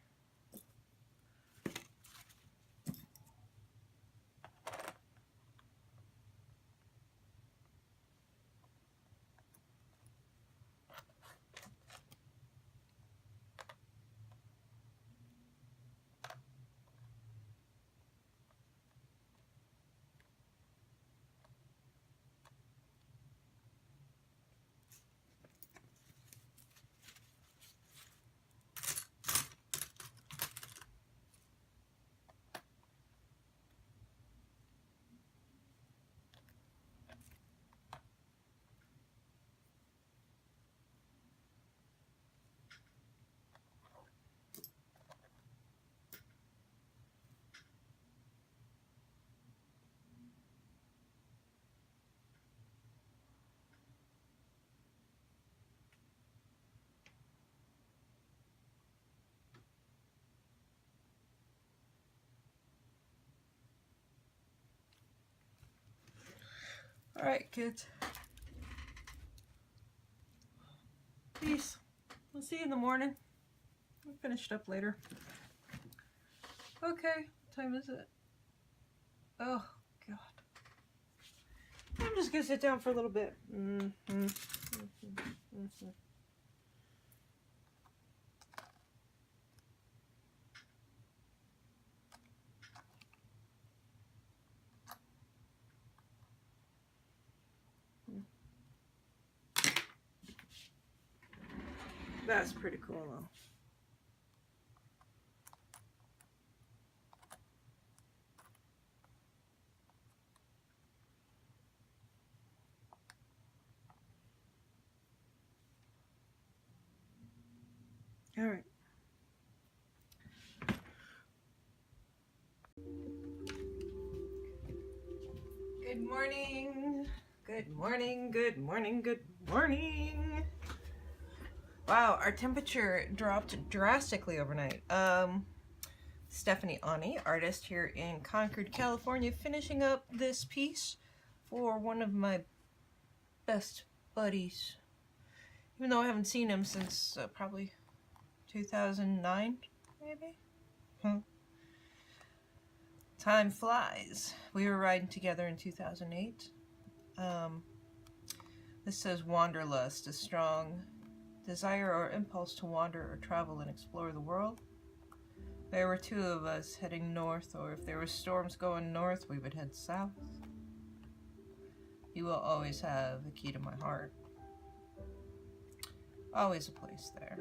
All right, kids. Peace. We'll see you in the morning. I'll finish it up later. Okay, what time is it? Oh, God. I'm just going to sit down for a little bit. That's pretty cool, though. All right. morning. Good morning, good morning, good morning. Wow, our temperature dropped drastically overnight. Stephanie Ani, artist here in Concord, California, finishing up this piece for one of my best buddies. Even though I haven't seen him since probably 2009, maybe? Time flies. We were riding together in 2008. This says wanderlust, a strong desire or impulse to wander or travel and explore the world. There were two of us heading north, or if there were storms going north, we would head south. You will always have a key to my heart. Always a place there.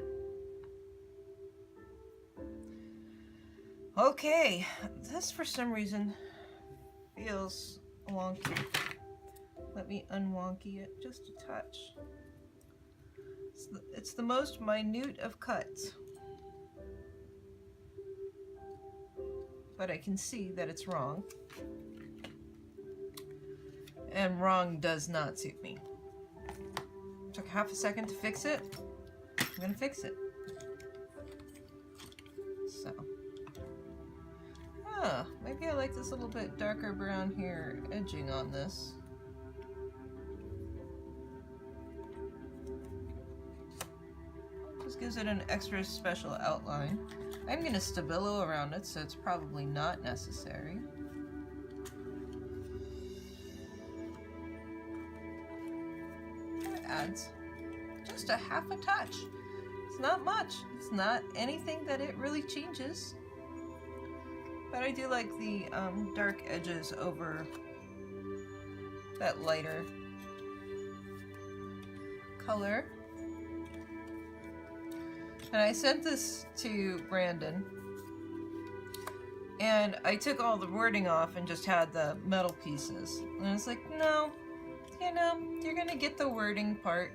Okay, this for some reason feels wonky. Let me unwonky it just a touch. It's the most minute of cuts. But I can see that it's wrong. And wrong does not suit me. Took half a second to fix it. I'm gonna fix it. So. Maybe I like this little bit darker brown here edging on this. Just gives it an extra special outline. I'm going to stabilo around it, so it's probably not necessary. It adds just a half a touch. It's not much. It's not anything that it really changes. But I do like the dark edges over that lighter color. And I sent this to Brandon, and I took all the wording off and just had the metal pieces. And I was like, no, you know, you're gonna get the wording part.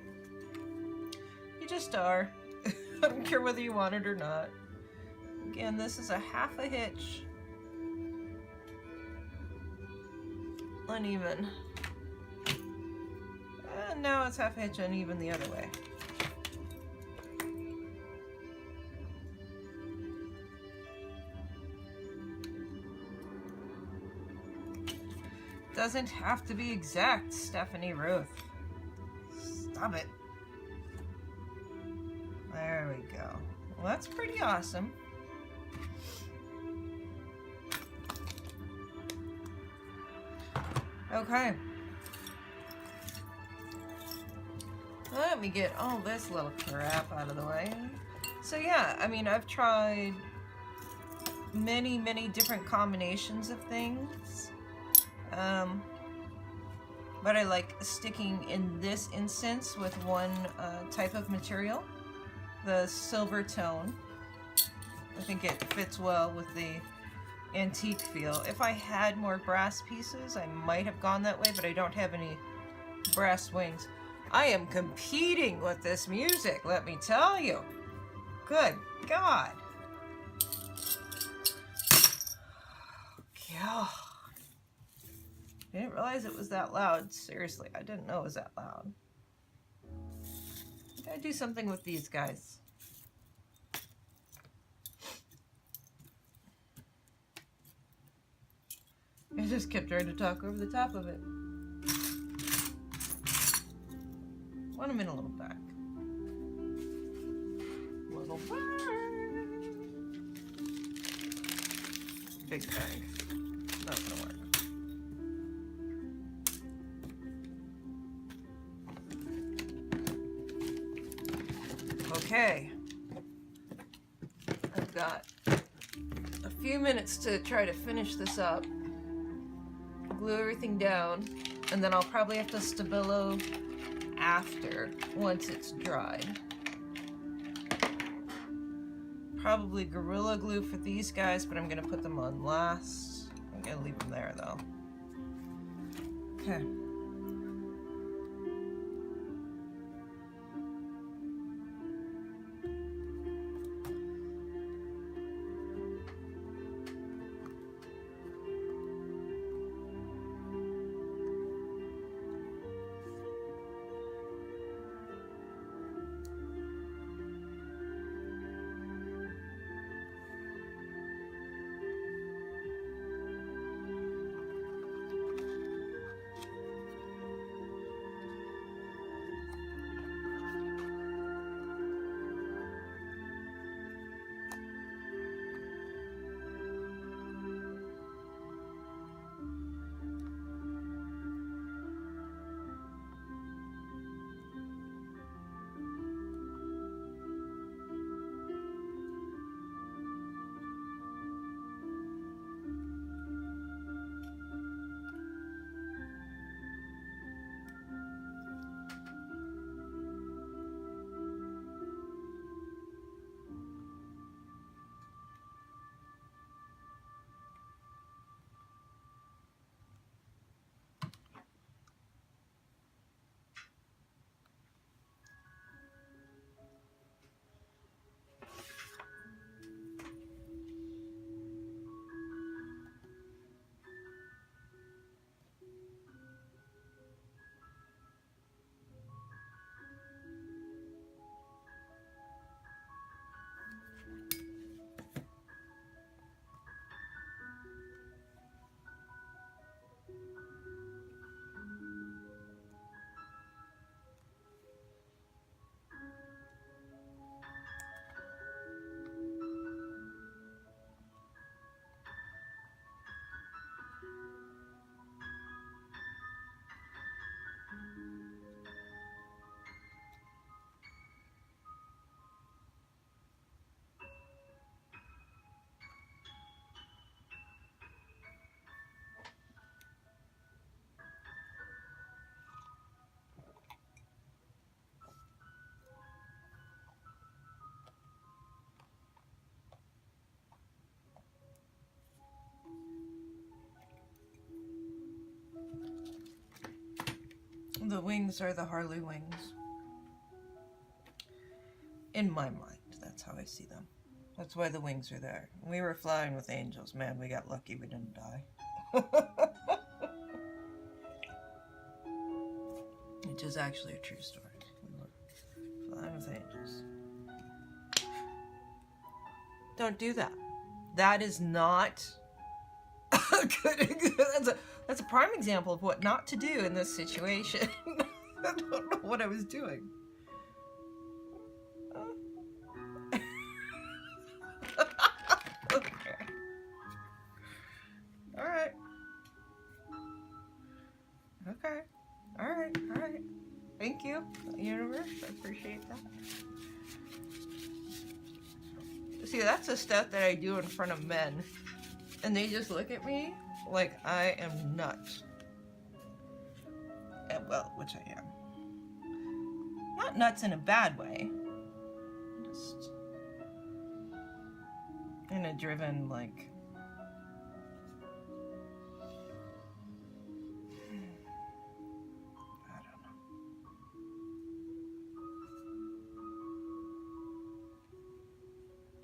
You just are. I don't care whether you want it or not. Again, this is a half a hitch. Uneven. And now it's half a hitch uneven the other way. Doesn't have to be exact, Stephanie Ruth. Stop it. There we go. Well, that's pretty awesome. Okay. Let me get all this little crap out of the way. So yeah, I mean, I've tried many, many different combinations of things. But I like sticking in this instance with one type of material, the silver tone. I think it fits well with the antique feel. If I had more brass pieces, I might have gone that way, but I don't have any brass wings. I am competing with this music, let me tell you. Good God. God. I didn't realize it was that loud. Seriously, I didn't know it was that loud. I gotta do something with these guys. I just kept trying to talk over the top of it. Want them in a little back. Little bang. Big bang. Not gonna work. Okay. I've got a few minutes to try to finish this up. Glue everything down, and then I'll probably have to stabilo after, once it's dried. Probably Gorilla Glue for these guys, but I'm gonna put them on last. I'm gonna leave them there though. Okay. The wings are the Harley wings. In my mind, that's how I see them. That's why the wings are there. We were flying with angels. Man, we got lucky we didn't die. Which is actually a true story. We were flying with angels. Don't do that. That is not a good. That's a prime example of what not to do in this situation. I don't know what I was doing. Okay. All right. Okay. All right. All right. Thank you, universe. I appreciate that. See, that's the stuff that I do in front of men. And they just look at me like I am nuts. And, well, which I am. Not nuts in a bad way. Just in a driven, like... I don't know.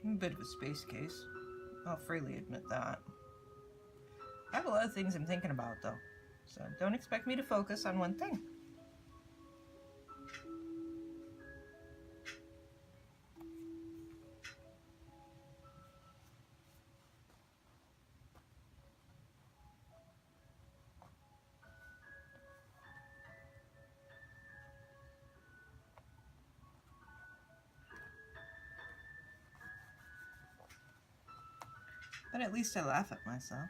I'm a bit of a space case. I'll freely admit that. I have a lot of things I'm thinking about, though. So don't expect me to focus on one thing. But at least I laugh at myself.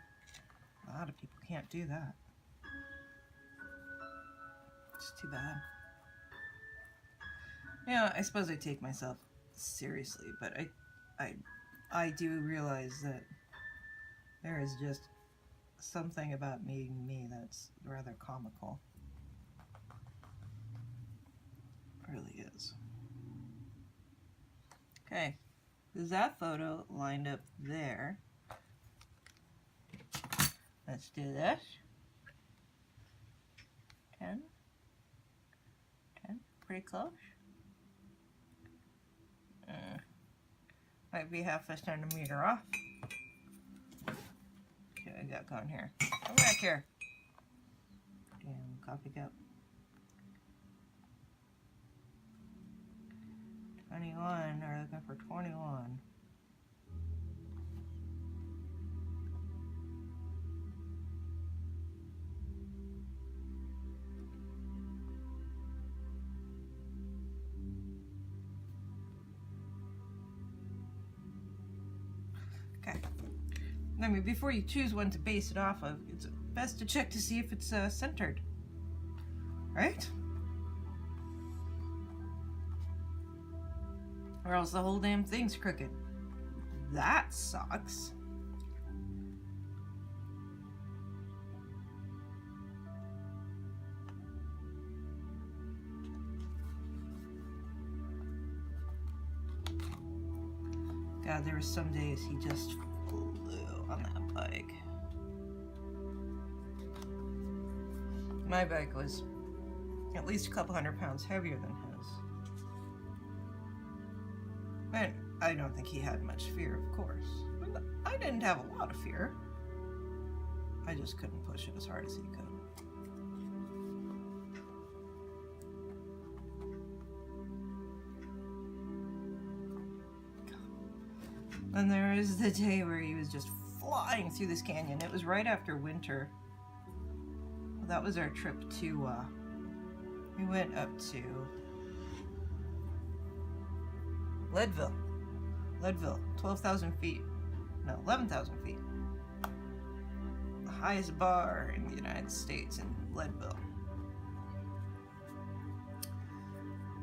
A lot of people can't do that. It's too bad. Yeah, I suppose I take myself seriously, but I do realize that there is just something about being me that's rather comical. It really is. Okay, there's that photo lined up there. Let's do this. 10. Pretty close. Might be half a centimeter off. See what I got going here. Come back here. Damn, coffee cup. 21. They're looking for 21. Okay. I mean, before you choose one to base it off of, it's best to check to see if it's centered. Right? Or else the whole damn thing's crooked. That sucks. God, there were some days he just flew on that bike. My bike was at least a couple 100 pounds heavier than his. And I don't think he had much fear, of course. But I didn't have a lot of fear. I just couldn't push it as hard as he could. And there was the day where he was just flying through this canyon. It was right after winter. That was our trip to, we went up to Leadville, 12,000 feet, no, 11,000 feet. The highest bar in the United States in Leadville.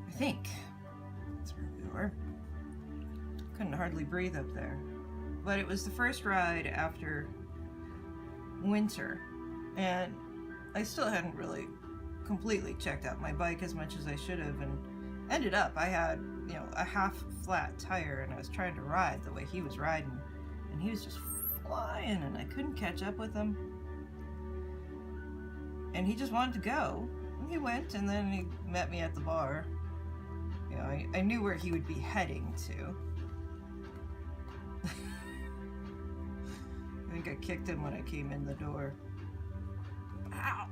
I think that's where we were. Couldn't hardly breathe up there. But it was the first ride after winter, and I still hadn't really completely checked out my bike as much as I should have, and ended up I had, you know, a half flat tire, and I was trying to ride the way he was riding, and he was just flying, and I couldn't catch up with him, and he just wanted to go. he went, and then he met me at the bar. You know, I knew where he would be heading to. I think I kicked him when I came in the door. Ow!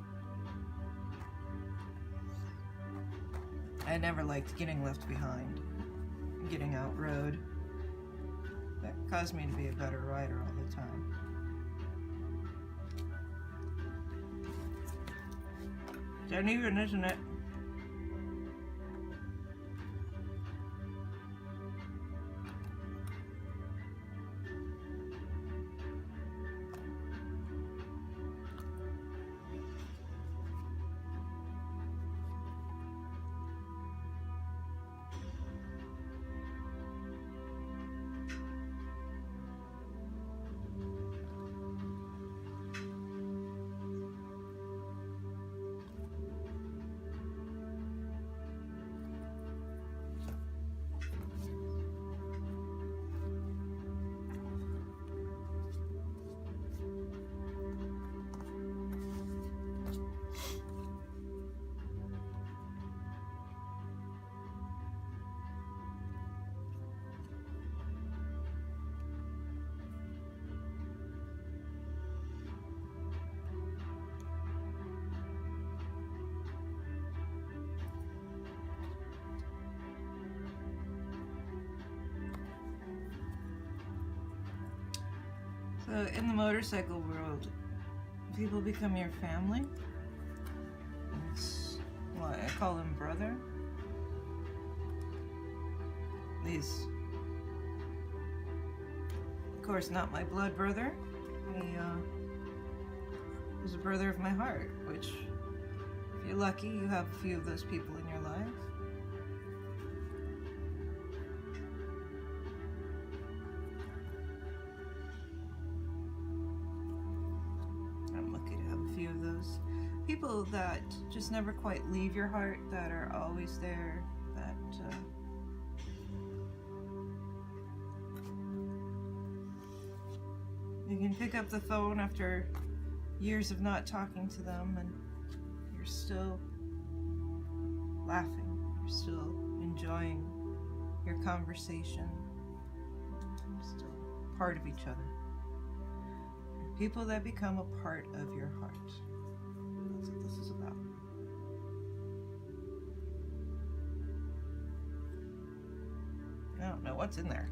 I never liked getting left behind, getting outrode. That caused me to be a better rider all the time. It's uneven, isn't it? So in the motorcycle world, people become your family. It's why I call him brother. He's, of course, not my blood brother. He was a brother of my heart, which, if you're lucky, you have a few of those people in your life. People that just never quite leave your heart, that are always there, that you can pick up the phone after years of not talking to them and you're still laughing, you're still enjoying your conversation, you're still part of each other. People that become a part of your heart. That's what this is about. I don't know what's in there.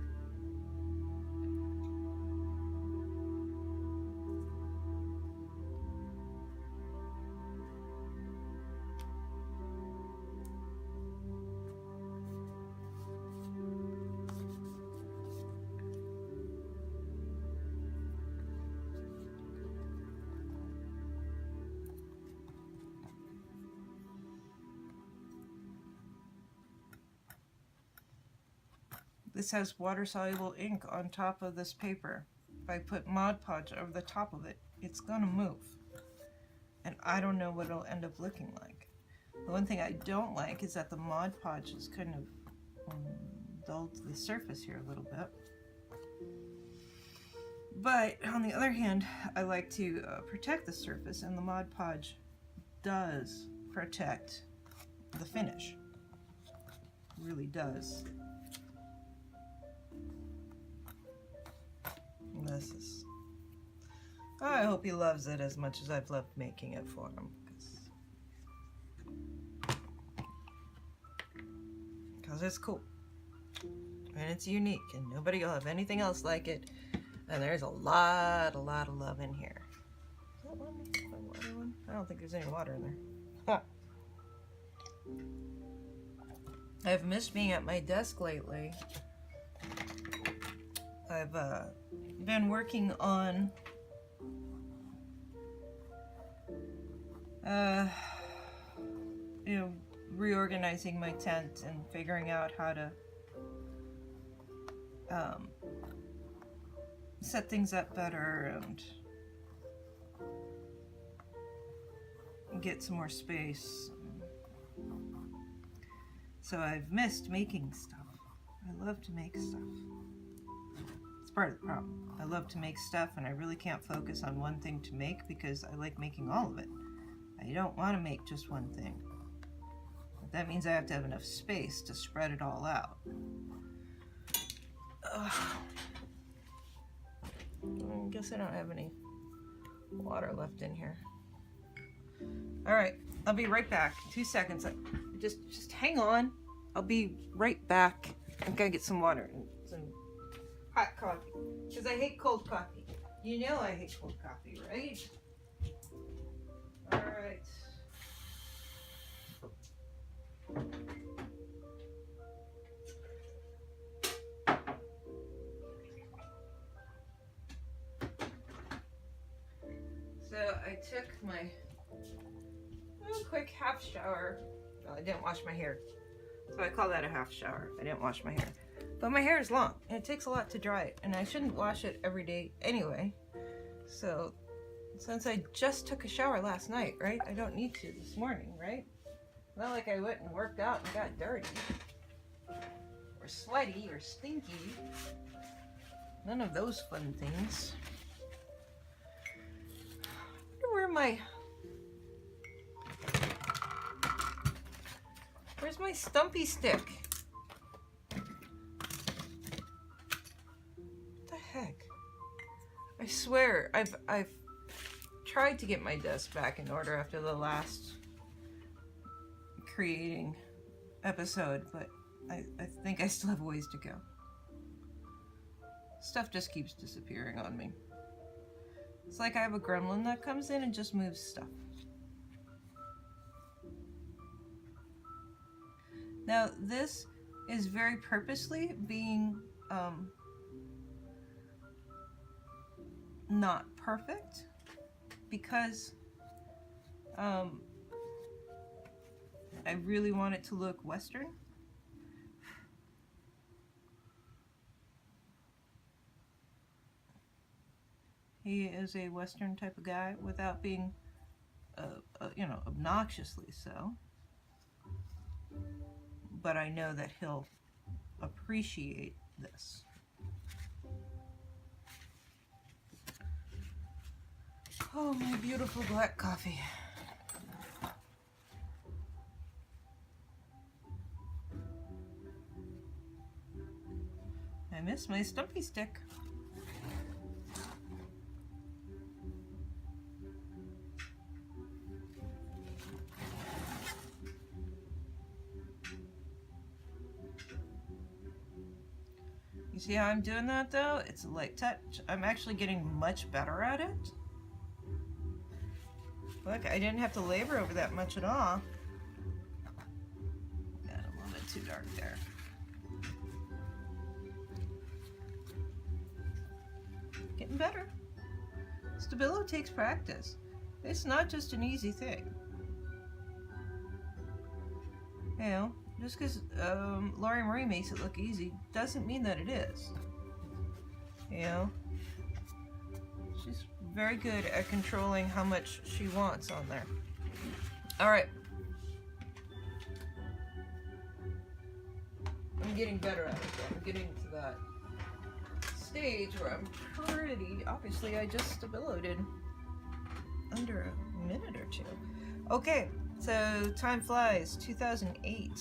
This has water-soluble ink on top of this paper. If I put Mod Podge over the top of it, it's gonna move. And I don't know what it'll end up looking like. The one thing I don't like is that the Mod Podge has kind of dulled the surface here a little bit. But on the other hand, I like to protect the surface, and the Mod Podge does protect the finish. It really does. This is, I hope he loves it as much as I've loved making it for him, because it's cool and it's unique and nobody will have anything else like it, and there's a lot of love in here. Is that one? My water one? I don't think there's any water in there. Huh. I've missed being at my desk lately. I've been working on reorganizing my tent and figuring out how to set things up better and get some more space. So I've missed making stuff. I love to make stuff. Part of the problem. I love to make stuff and I really can't focus on one thing to make because I like making all of it. I don't want to make just one thing. that means I have to have enough space to spread it all out. Ugh. I guess I don't have any water left in here. All right, I'll be right back. 2 seconds. Just hang on. I'll be right back. I'm gonna get some water and some hot coffee because I hate cold coffee. You know I hate cold coffee, right? All right. So I took my quick half shower. Well, I didn't wash my hair, so I call that a half shower. I didn't wash my hair, but my hair is long and it takes a lot to dry it, and I shouldn't wash it every day anyway. So since I just took a shower last night, right, I don't need to this morning, right? Not like I went and worked out and got dirty or sweaty or stinky. None of those fun things. I wonder where's my stumpy stick? What the heck? I swear, I've tried to get my desk back in order after the last creating episode, but I think I still have a ways to go. Stuff just keeps disappearing on me. It's like I have a gremlin that comes in and just moves stuff. Now, this is very purposely being not perfect because I really want it to look Western. He is a Western type of guy without being, you know, obnoxiously so. But I know that he'll appreciate this. Oh, my beautiful black coffee. I miss my stumpy stick. You see how I'm doing that though? It's a light touch. I'm actually getting much better at it. Look, I didn't have to labor over that much at all. Got a little bit too dark there. Getting better. Stabilo takes practice. It's not just an easy thing. You know, just because Laurie Marie makes it look easy doesn't mean that it is. You know? She's very good at controlling how much she wants on there. Alright. I'm getting better at it. I'm getting to that stage where I'm pretty... Obviously, I just stabiloed under a minute or two. Okay, so time flies. 2008.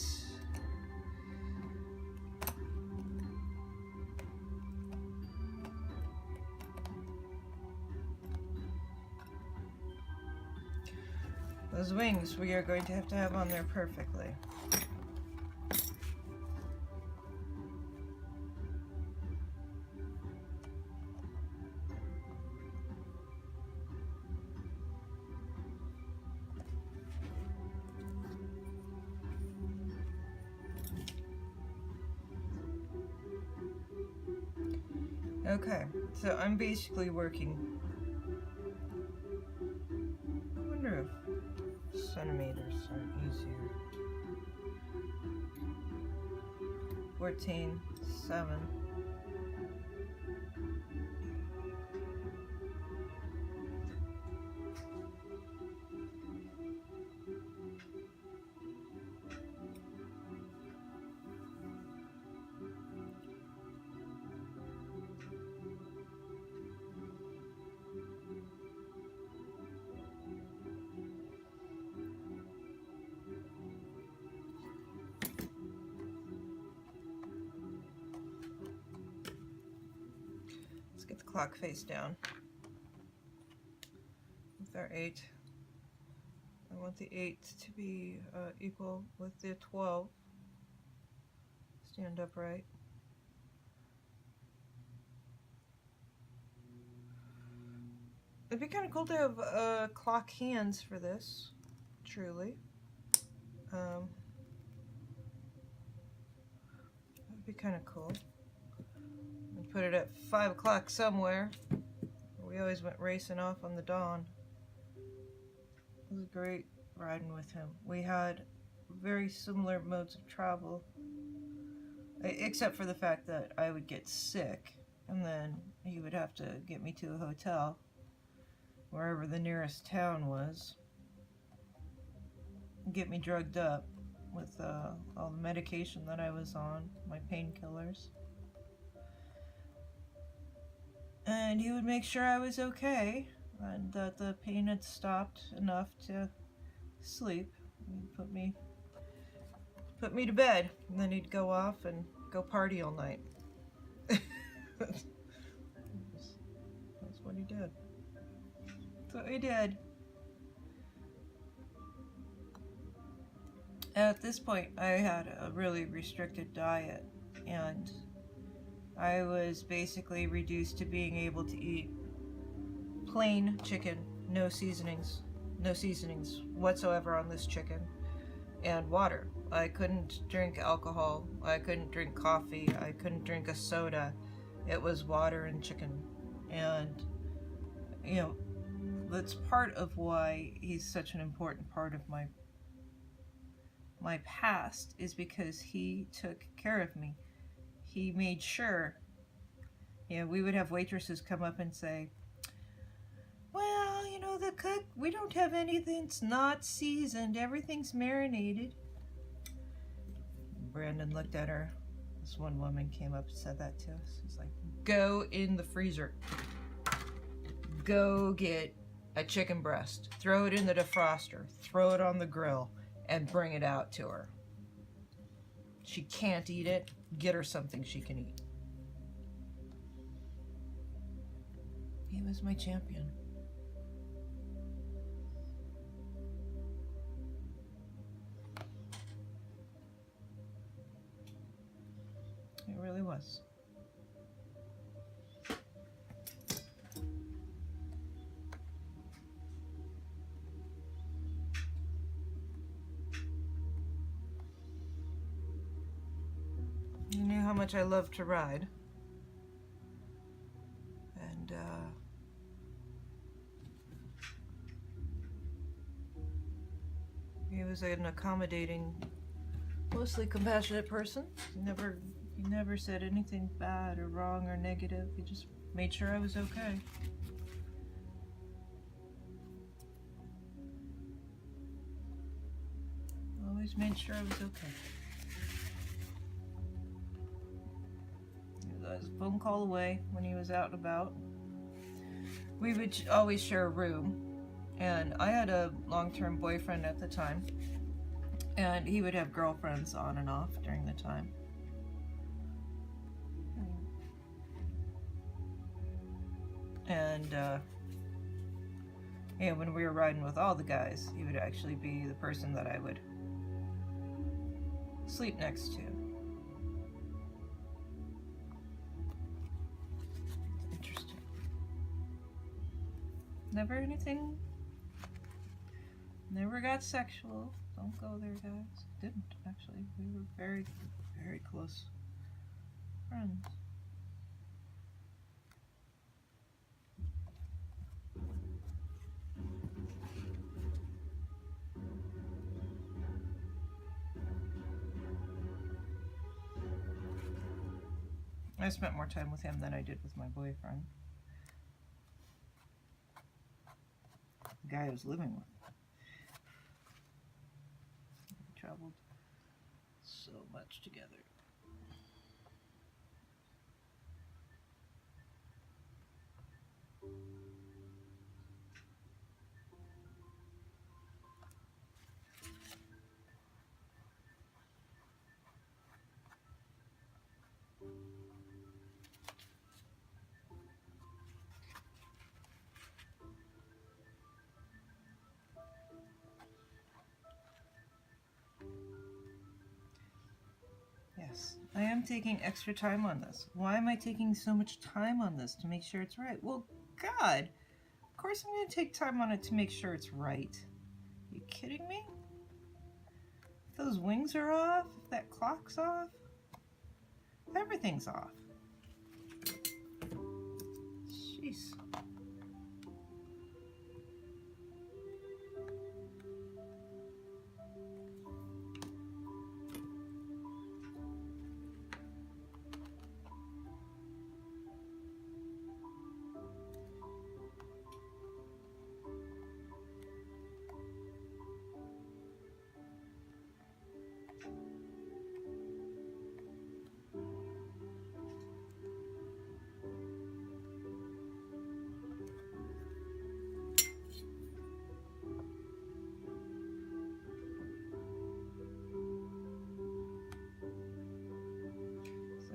Those wings we are going to have on there perfectly. Okay, so I'm basically working. I wonder if centimeters are easier. 14, 7. Let's get the clock face down with our 8. I want the 8 to be equal with the 12. Stand upright. It'd be kind of cool to have clock hands for this, truly. That'd be kind of cool. And put it at 5 o'clock somewhere. We always went racing off on the dawn. It was great riding with him. We had very similar modes of travel, except for the fact that I would get sick, and then he would have to get me to a hotel, wherever the nearest town was, get me drugged up with all the medication that I was on, my painkillers. And he would make sure I was okay, and that the pain had stopped enough to sleep. He'd put me to bed, and then he'd go off and go party all night. That's what he did. That's what he did. At this point, I had a really restricted diet, and I was basically reduced to being able to eat plain chicken, no seasonings whatsoever on this chicken, and water. I couldn't drink alcohol, I couldn't drink coffee, I couldn't drink a soda. It was water and chicken. And, you know, that's part of why he's such an important part of my past, is because he took care of me. He made sure, you know, we would have waitresses come up and say, well, you know, the cook, we don't have anything that's not seasoned, everything's marinated. Brandon looked at her. This one woman came up and said that to us. He's like, go in the freezer. Go get a chicken breast. Throw it in the defroster. Throw it on the grill and bring it out to her. She can't eat it. Get her something she can eat. He was my champion. It really was. You knew how much I loved to ride. And he was an accommodating, mostly compassionate person. He never said anything bad or wrong or negative. He just made sure I was okay. Always made sure I was okay. He was a phone call away when he was out and about. We would always share a room, and I had a long-term boyfriend at the time, and he would have girlfriends on and off during the time. And when we were riding with all the guys, he would actually be the person that I would sleep next to. Interesting. Never anything. Never got sexual. Don't go there, guys. Didn't, actually. We were very, very close friends. I spent more time with him than I did with my boyfriend. The guy I was living with. We traveled so much together. I am taking extra time on this. Why am I taking so much time on this to make sure it's right? Well, God, of course I'm going to take time on it to make sure it's right. Are you kidding me? If those wings are off, if that clock's off, everything's off. Jeez.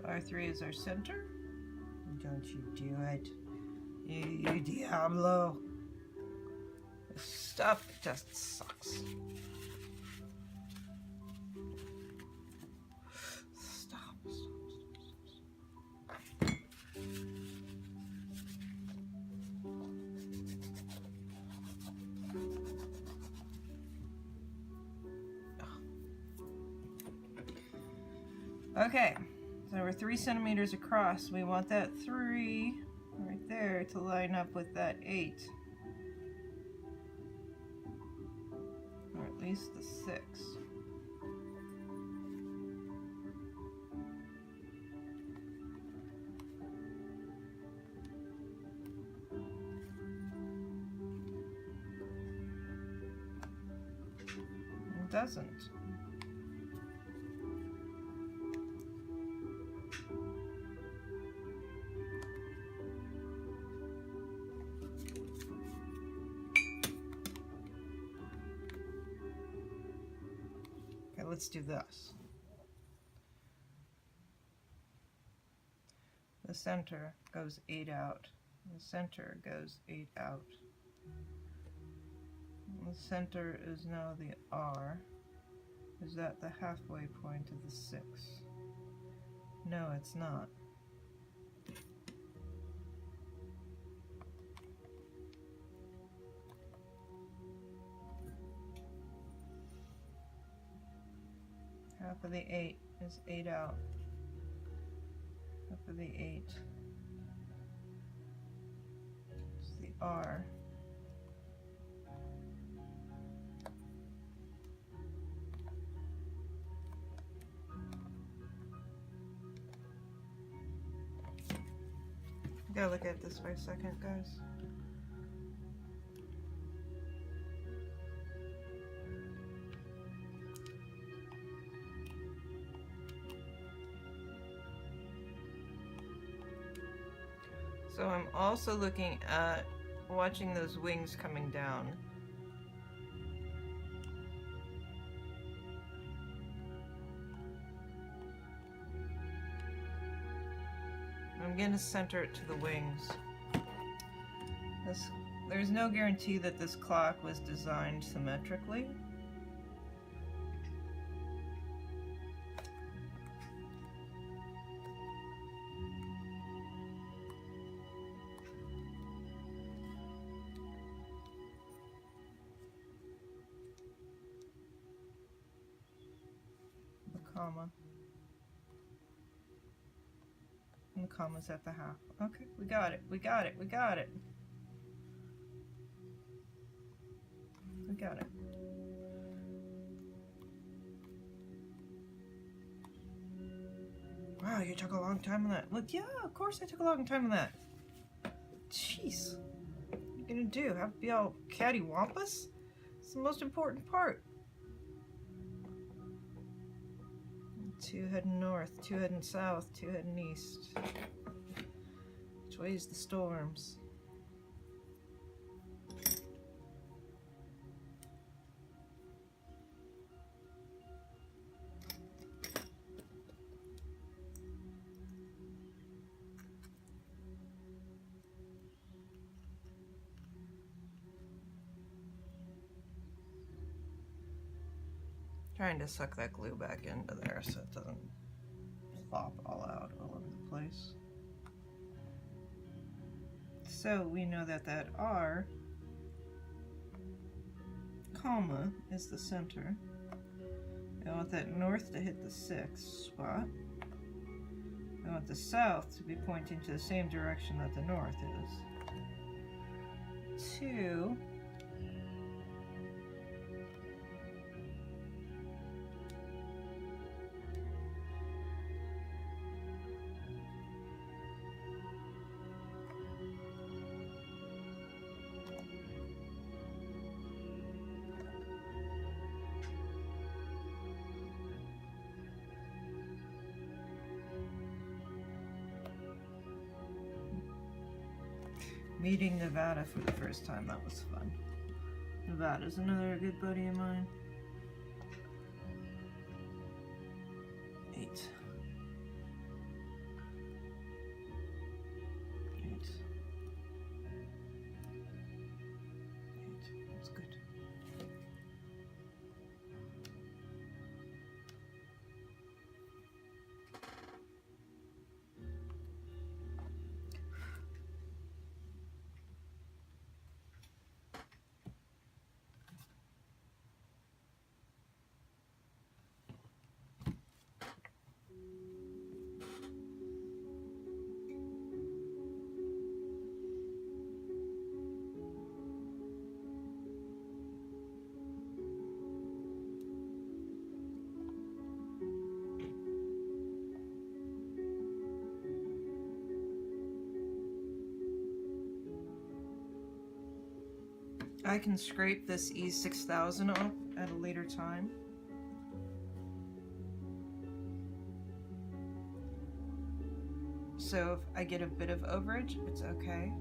R3 is our center. Don't you do it. You Diablo. This stuff just sucks. Stop. Okay. So we're 3 centimeters across. We want that 3 right there to line up with that 8. Or at least the 6. It doesn't. Let's do this. The center goes 8 out. The center goes 8 out. The center is now the R. Is that the halfway point of the 6? No, it's not. Half of the 8 is 8 out. Half of the 8 is the R. Gotta look at it this way a second, guys. So I'm also looking at watching those wings coming down. I'm going to center it to the wings. There's no guarantee that this clock was designed symmetrically. Comma. And the comma's at the half. Okay, we got it. We got it. We got it. We got it. Wow, you took a long time on that. Look, yeah, of course I took a long time on that. Jeez. What are you gonna do? Have to be all cattywampus? It's the most important part. 2 heading north, 2 heading south, 2 heading east. Which way is the storms? Trying to suck that glue back into there so it doesn't flop all out all over the place. So we know that that R, comma, is the center. I want that north to hit the 6th spot. I want the south to be pointing to the same direction that the north is. 2. Meeting Nevada for the first time, that was fun. Nevada's another good buddy of mine. 8. 8. 8. That's good. I can scrape this E6000 off at a later time. So if I get a bit of overage, it's okay.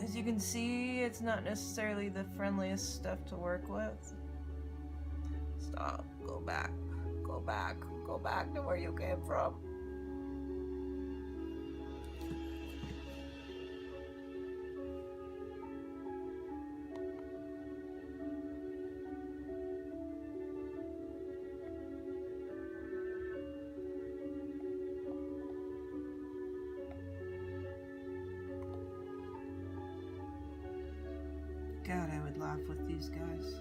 As you can see, it's not necessarily the friendliest stuff to work with. Stop, go back, go back, go back to where you came from. God, I would laugh with these guys.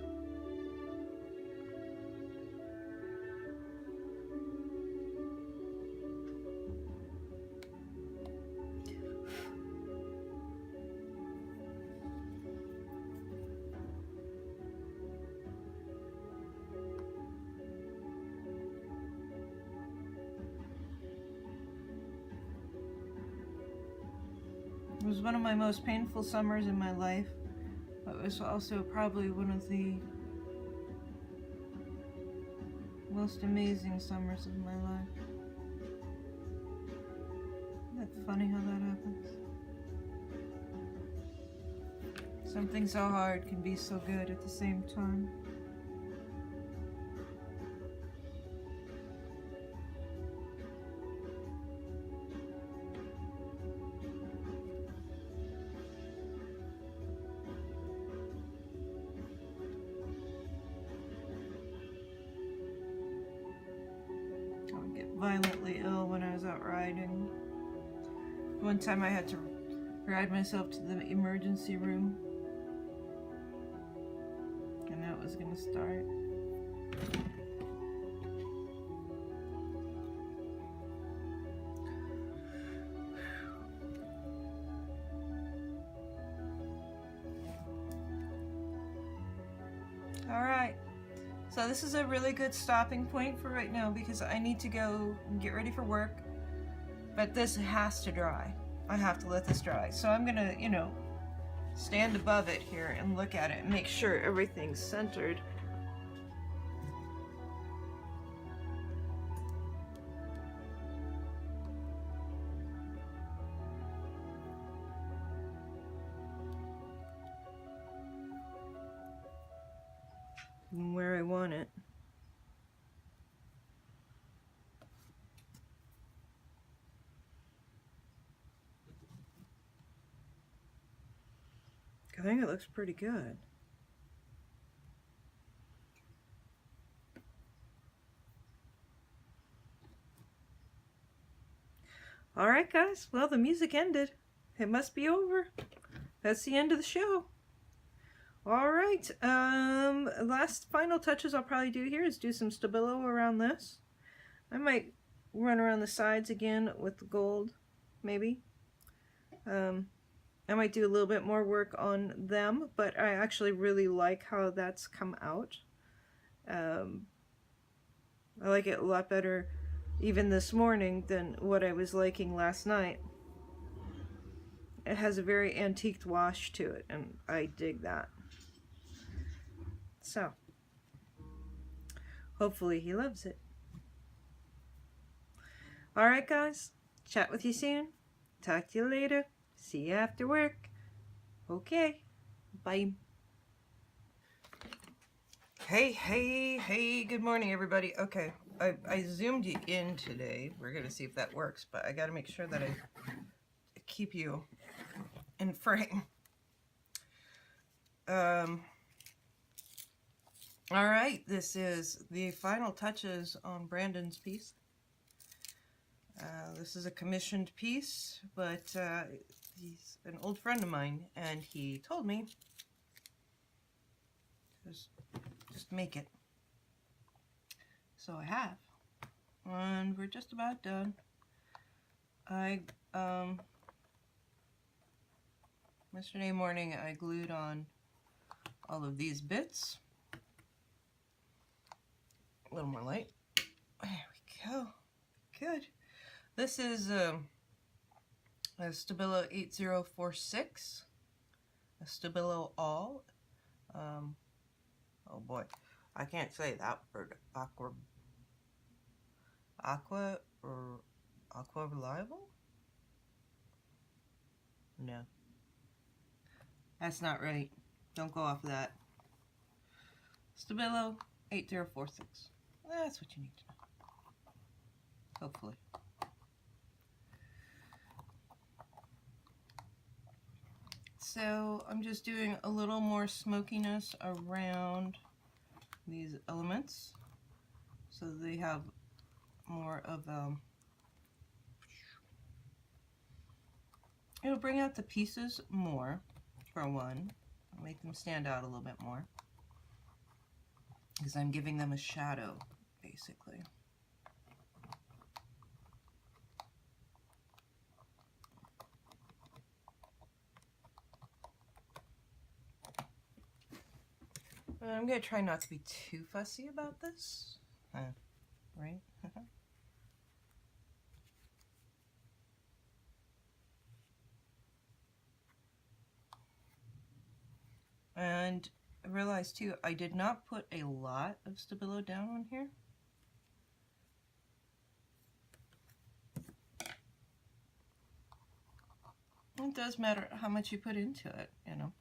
It was one of my most painful summers in my life. It was also probably one of the most amazing summers of my life. Isn't that funny how that happens? Something so hard can be so good at the same time. Violently ill when I was out riding. One time I had to ride myself to the emergency room, and that was gonna start. All right. So this is a really good stopping point for right now because I need to go and get ready for work. But this has to dry. I have to let this dry. So I'm gonna, stand above it here and look at it and make sure everything's centered. And where I want it. I think it looks pretty good. Alright guys, well the music ended. It must be over. That's the end of the show. Alright, last final touches I'll probably do here is do some stabilo around this. I might run around the sides again with the gold, maybe. I might do a little bit more work on them, but I actually really like how that's come out. I like it a lot better even this morning than what I was liking last night. It has a very antiqued wash to it, and I dig that. So, hopefully he loves it. Alright guys, chat with you soon. Talk to you later. See you after work. Okay, bye. Hey, good morning everybody. Okay, I zoomed you in today. We're gonna see if that works, but I gotta make sure that I keep you in frame. Alright, this is the final touches on Brandon's piece. This is a commissioned piece, but he's an old friend of mine, and he told me just make it. So I have, and we're just about done. Yesterday morning I glued on all of these bits. A little more light. There we go. Good. This is a Stabilo 8046, a Stabilo All. Oh boy, I can't say that word. Aqua reliable? No, that's not right. Don't go off of that. Stabilo 8046. That's what you need to know. Hopefully. So I'm just doing a little more smokiness around these elements so they have more of it'll bring out the pieces more, for one. It'll make them stand out a little bit more because I'm giving them a shadow, basically. I'm going to try not to be too fussy about this, right? And I realized too, I did not put a lot of Stabilo down on here. It does matter how much you put into it, you know.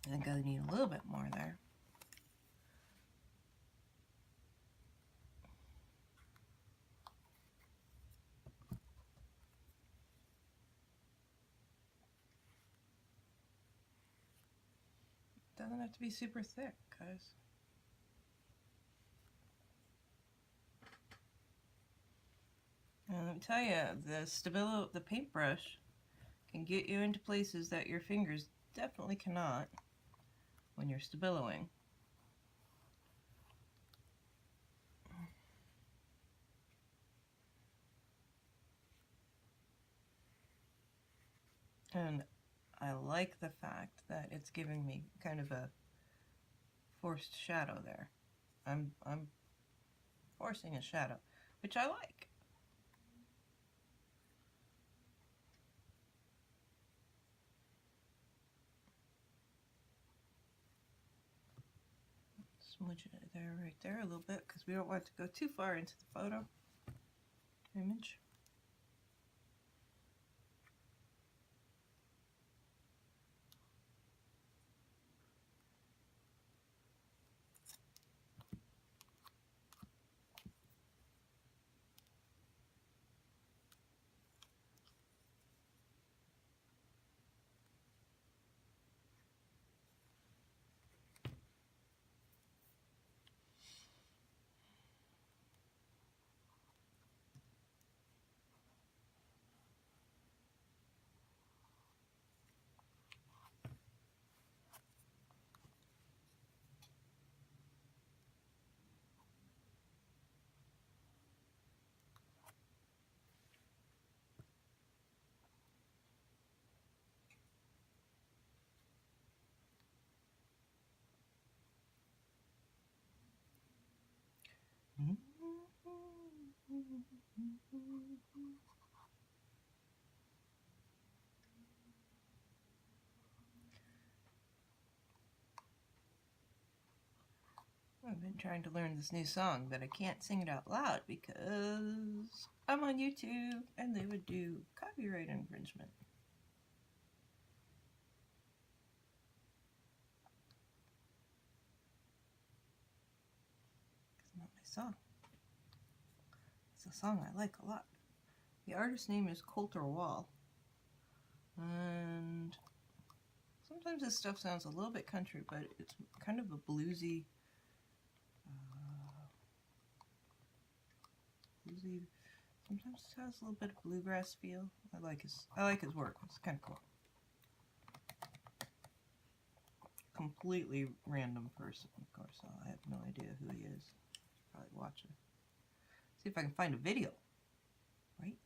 I think I need a little bit more there. It doesn't have to be super thick, guys. And let me tell you, the Stabilo, the paintbrush, can get you into places that your fingers definitely cannot when you're Stabiloing. And I like the fact that it's giving me kind of a forced shadow there. I'm forcing a shadow, which I like. Smudge it there, right there a little bit, because we don't want it to go too far into the photo image. I've been trying to learn this new song, but I can't sing it out loud because I'm on YouTube and they would do copyright infringement. It's not my song. It's a song I like a lot. The artist's name is Coulter Wall. And sometimes this stuff sounds a little bit country, but it's kind of a bluesy, sometimes it has a little bit of bluegrass feel. I like his work. It's kind of cool. Completely random person, of course. I have no idea who he is. Probably watch it. See if I can find a video. Right?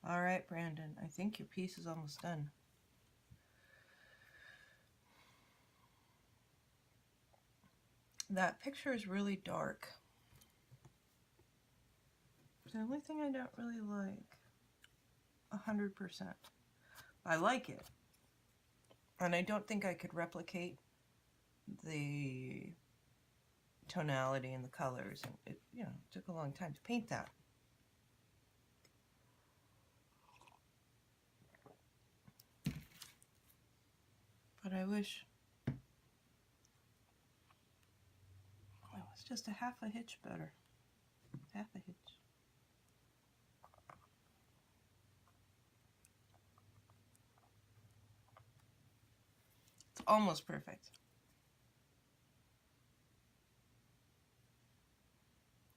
All right, Brandon. I think your piece is almost done. That picture is really dark. It's the only thing I don't really like 100%. I like it. And I don't think I could replicate the tonality and the colors. And it, you know, took a long time to paint that. But I wish it was just a half a hitch better. Half a hitch. It's almost perfect.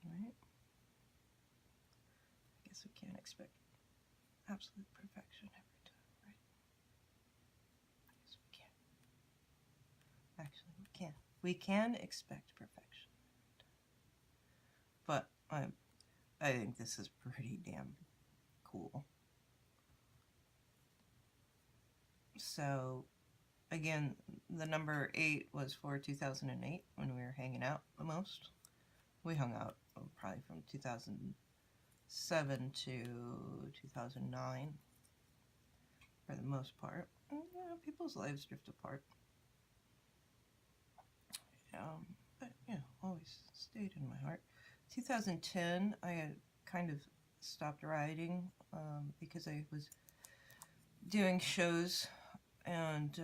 Right? I guess we can't expect absolute perfection every time, right? Yes, we can. Actually, we can. We can expect perfection every time. But I think this is pretty damn cool. So, again, the number 8 was for 2008 when we were hanging out the most. We hung out probably from 2007 to 2009 for the most part. And, you know, people's lives drift apart. But, you know, always stayed in my heart. 2010, I had kind of stopped writing because I was doing shows and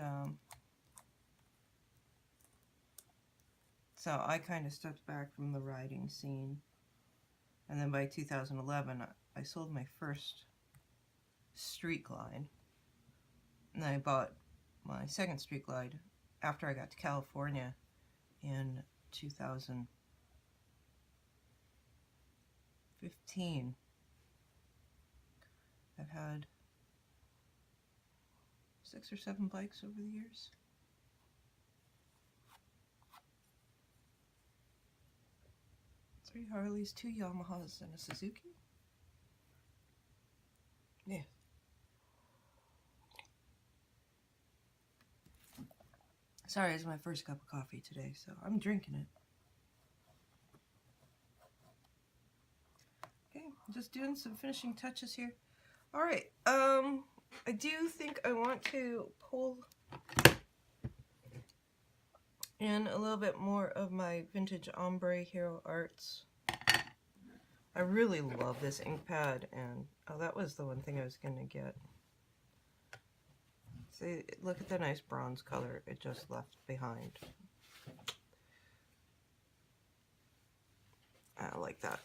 so I kind of stepped back from the writing scene. And then by 2011, I sold my first street glide. And I bought my second street glide after I got to California in 2015. I've had 6 or 7 bikes over the years. 3 Harleys, 2 Yamahas, and a Suzuki. Yeah. Sorry, it's my first cup of coffee today, so I'm drinking it. Okay, just doing some finishing touches here. All right, I do think I want to pull in a little bit more of my vintage ombre hero arts. I really love this ink pad, and oh, that was the one thing I was gonna get. See, look at the nice bronze color it just left behind. I like that.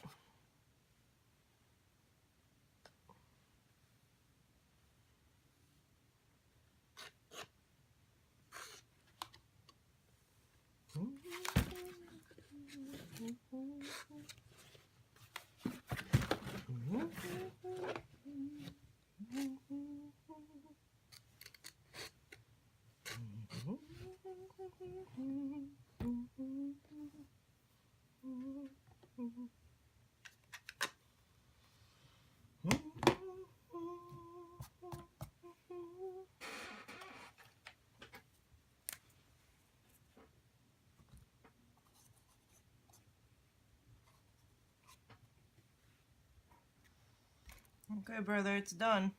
Okay, brother, it's done.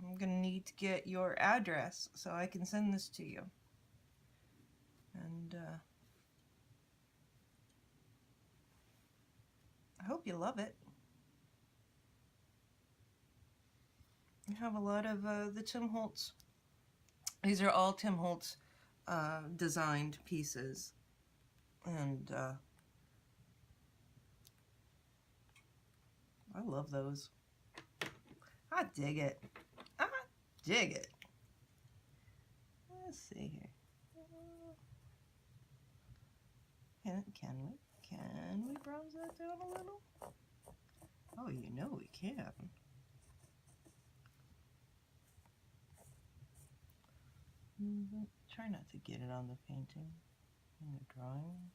I'm gonna need to get your address so I can send this to you. And I hope you love it. I have a lot of the Tim Holtz. These are all Tim Holtz designed pieces. And I love those. I dig it. I dig it. Let's see here. Can we bronze that down a little? Oh, you know we can. Try not to get it on the painting in the drawing.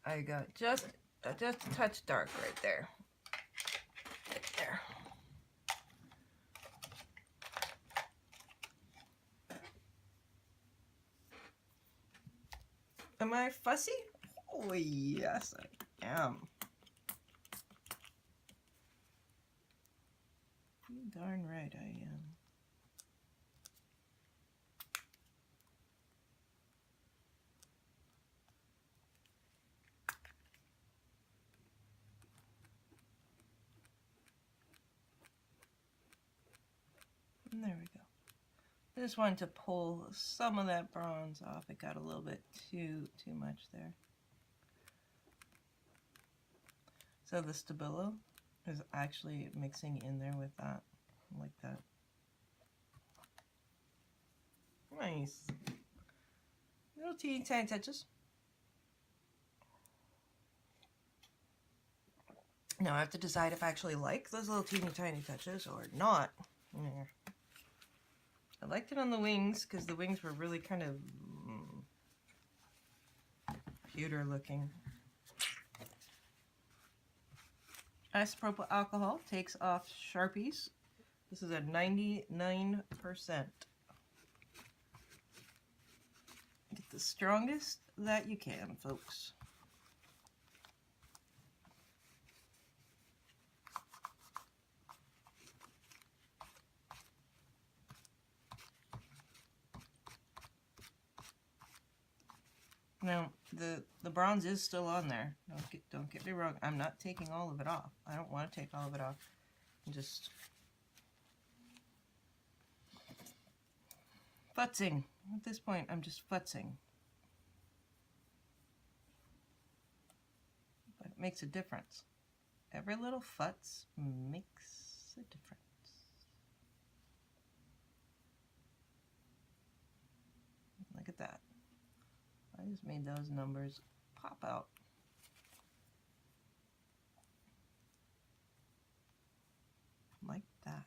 I got just a touch dark right there. Right there. Am I fussy? Oh yes, I am. You darn right I am. And there we go. I just wanted to pull some of that bronze off. It got a little bit too much there. So the Stabilo is actually mixing in there with that, like that. Nice. Little teeny tiny touches. Now I have to decide if I actually like those little teeny tiny touches or not. Yeah. I liked it on the wings because the wings were really kind of pewter looking. Isopropyl alcohol takes off Sharpies. This is a 99%. Get the strongest that you can, folks. Now, the bronze is still on there. Don't get me wrong. I'm not taking all of it off. I don't want to take all of it off. I'm just futzing. At this point, I'm just futzing. But it makes a difference. Every little futz makes a difference. Look at that. I just made those numbers pop out. Like that.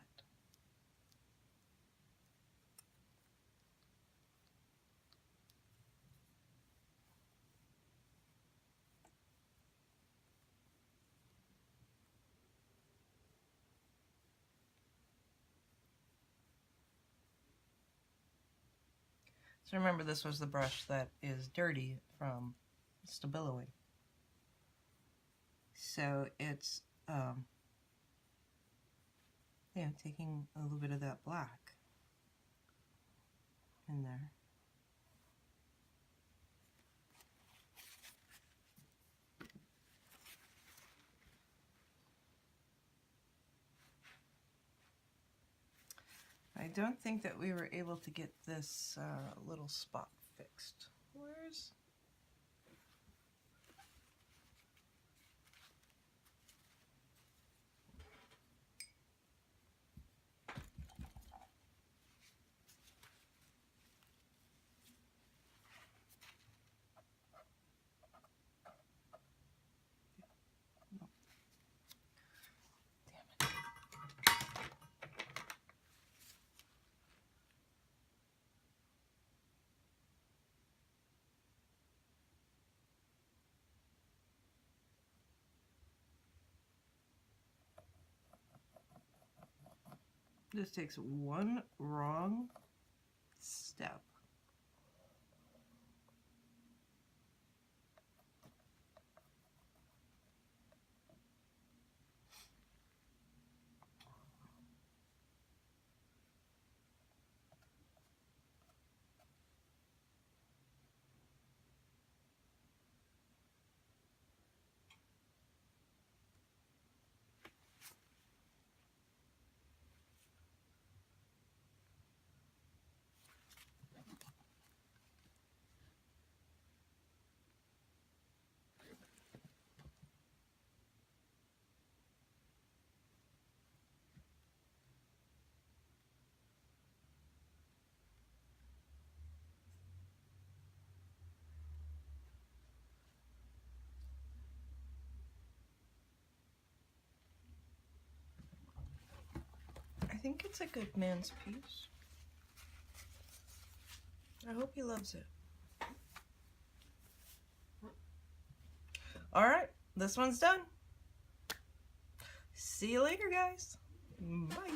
So remember, this was the brush that is dirty from stabiloing. So it's, yeah, taking a little bit of that black in there. I don't think that we were able to get this little spot fixed. Where's... This takes one wrong step. I think it's a good man's piece. I hope he loves it. All right, this one's done. See you later, guys. Bye.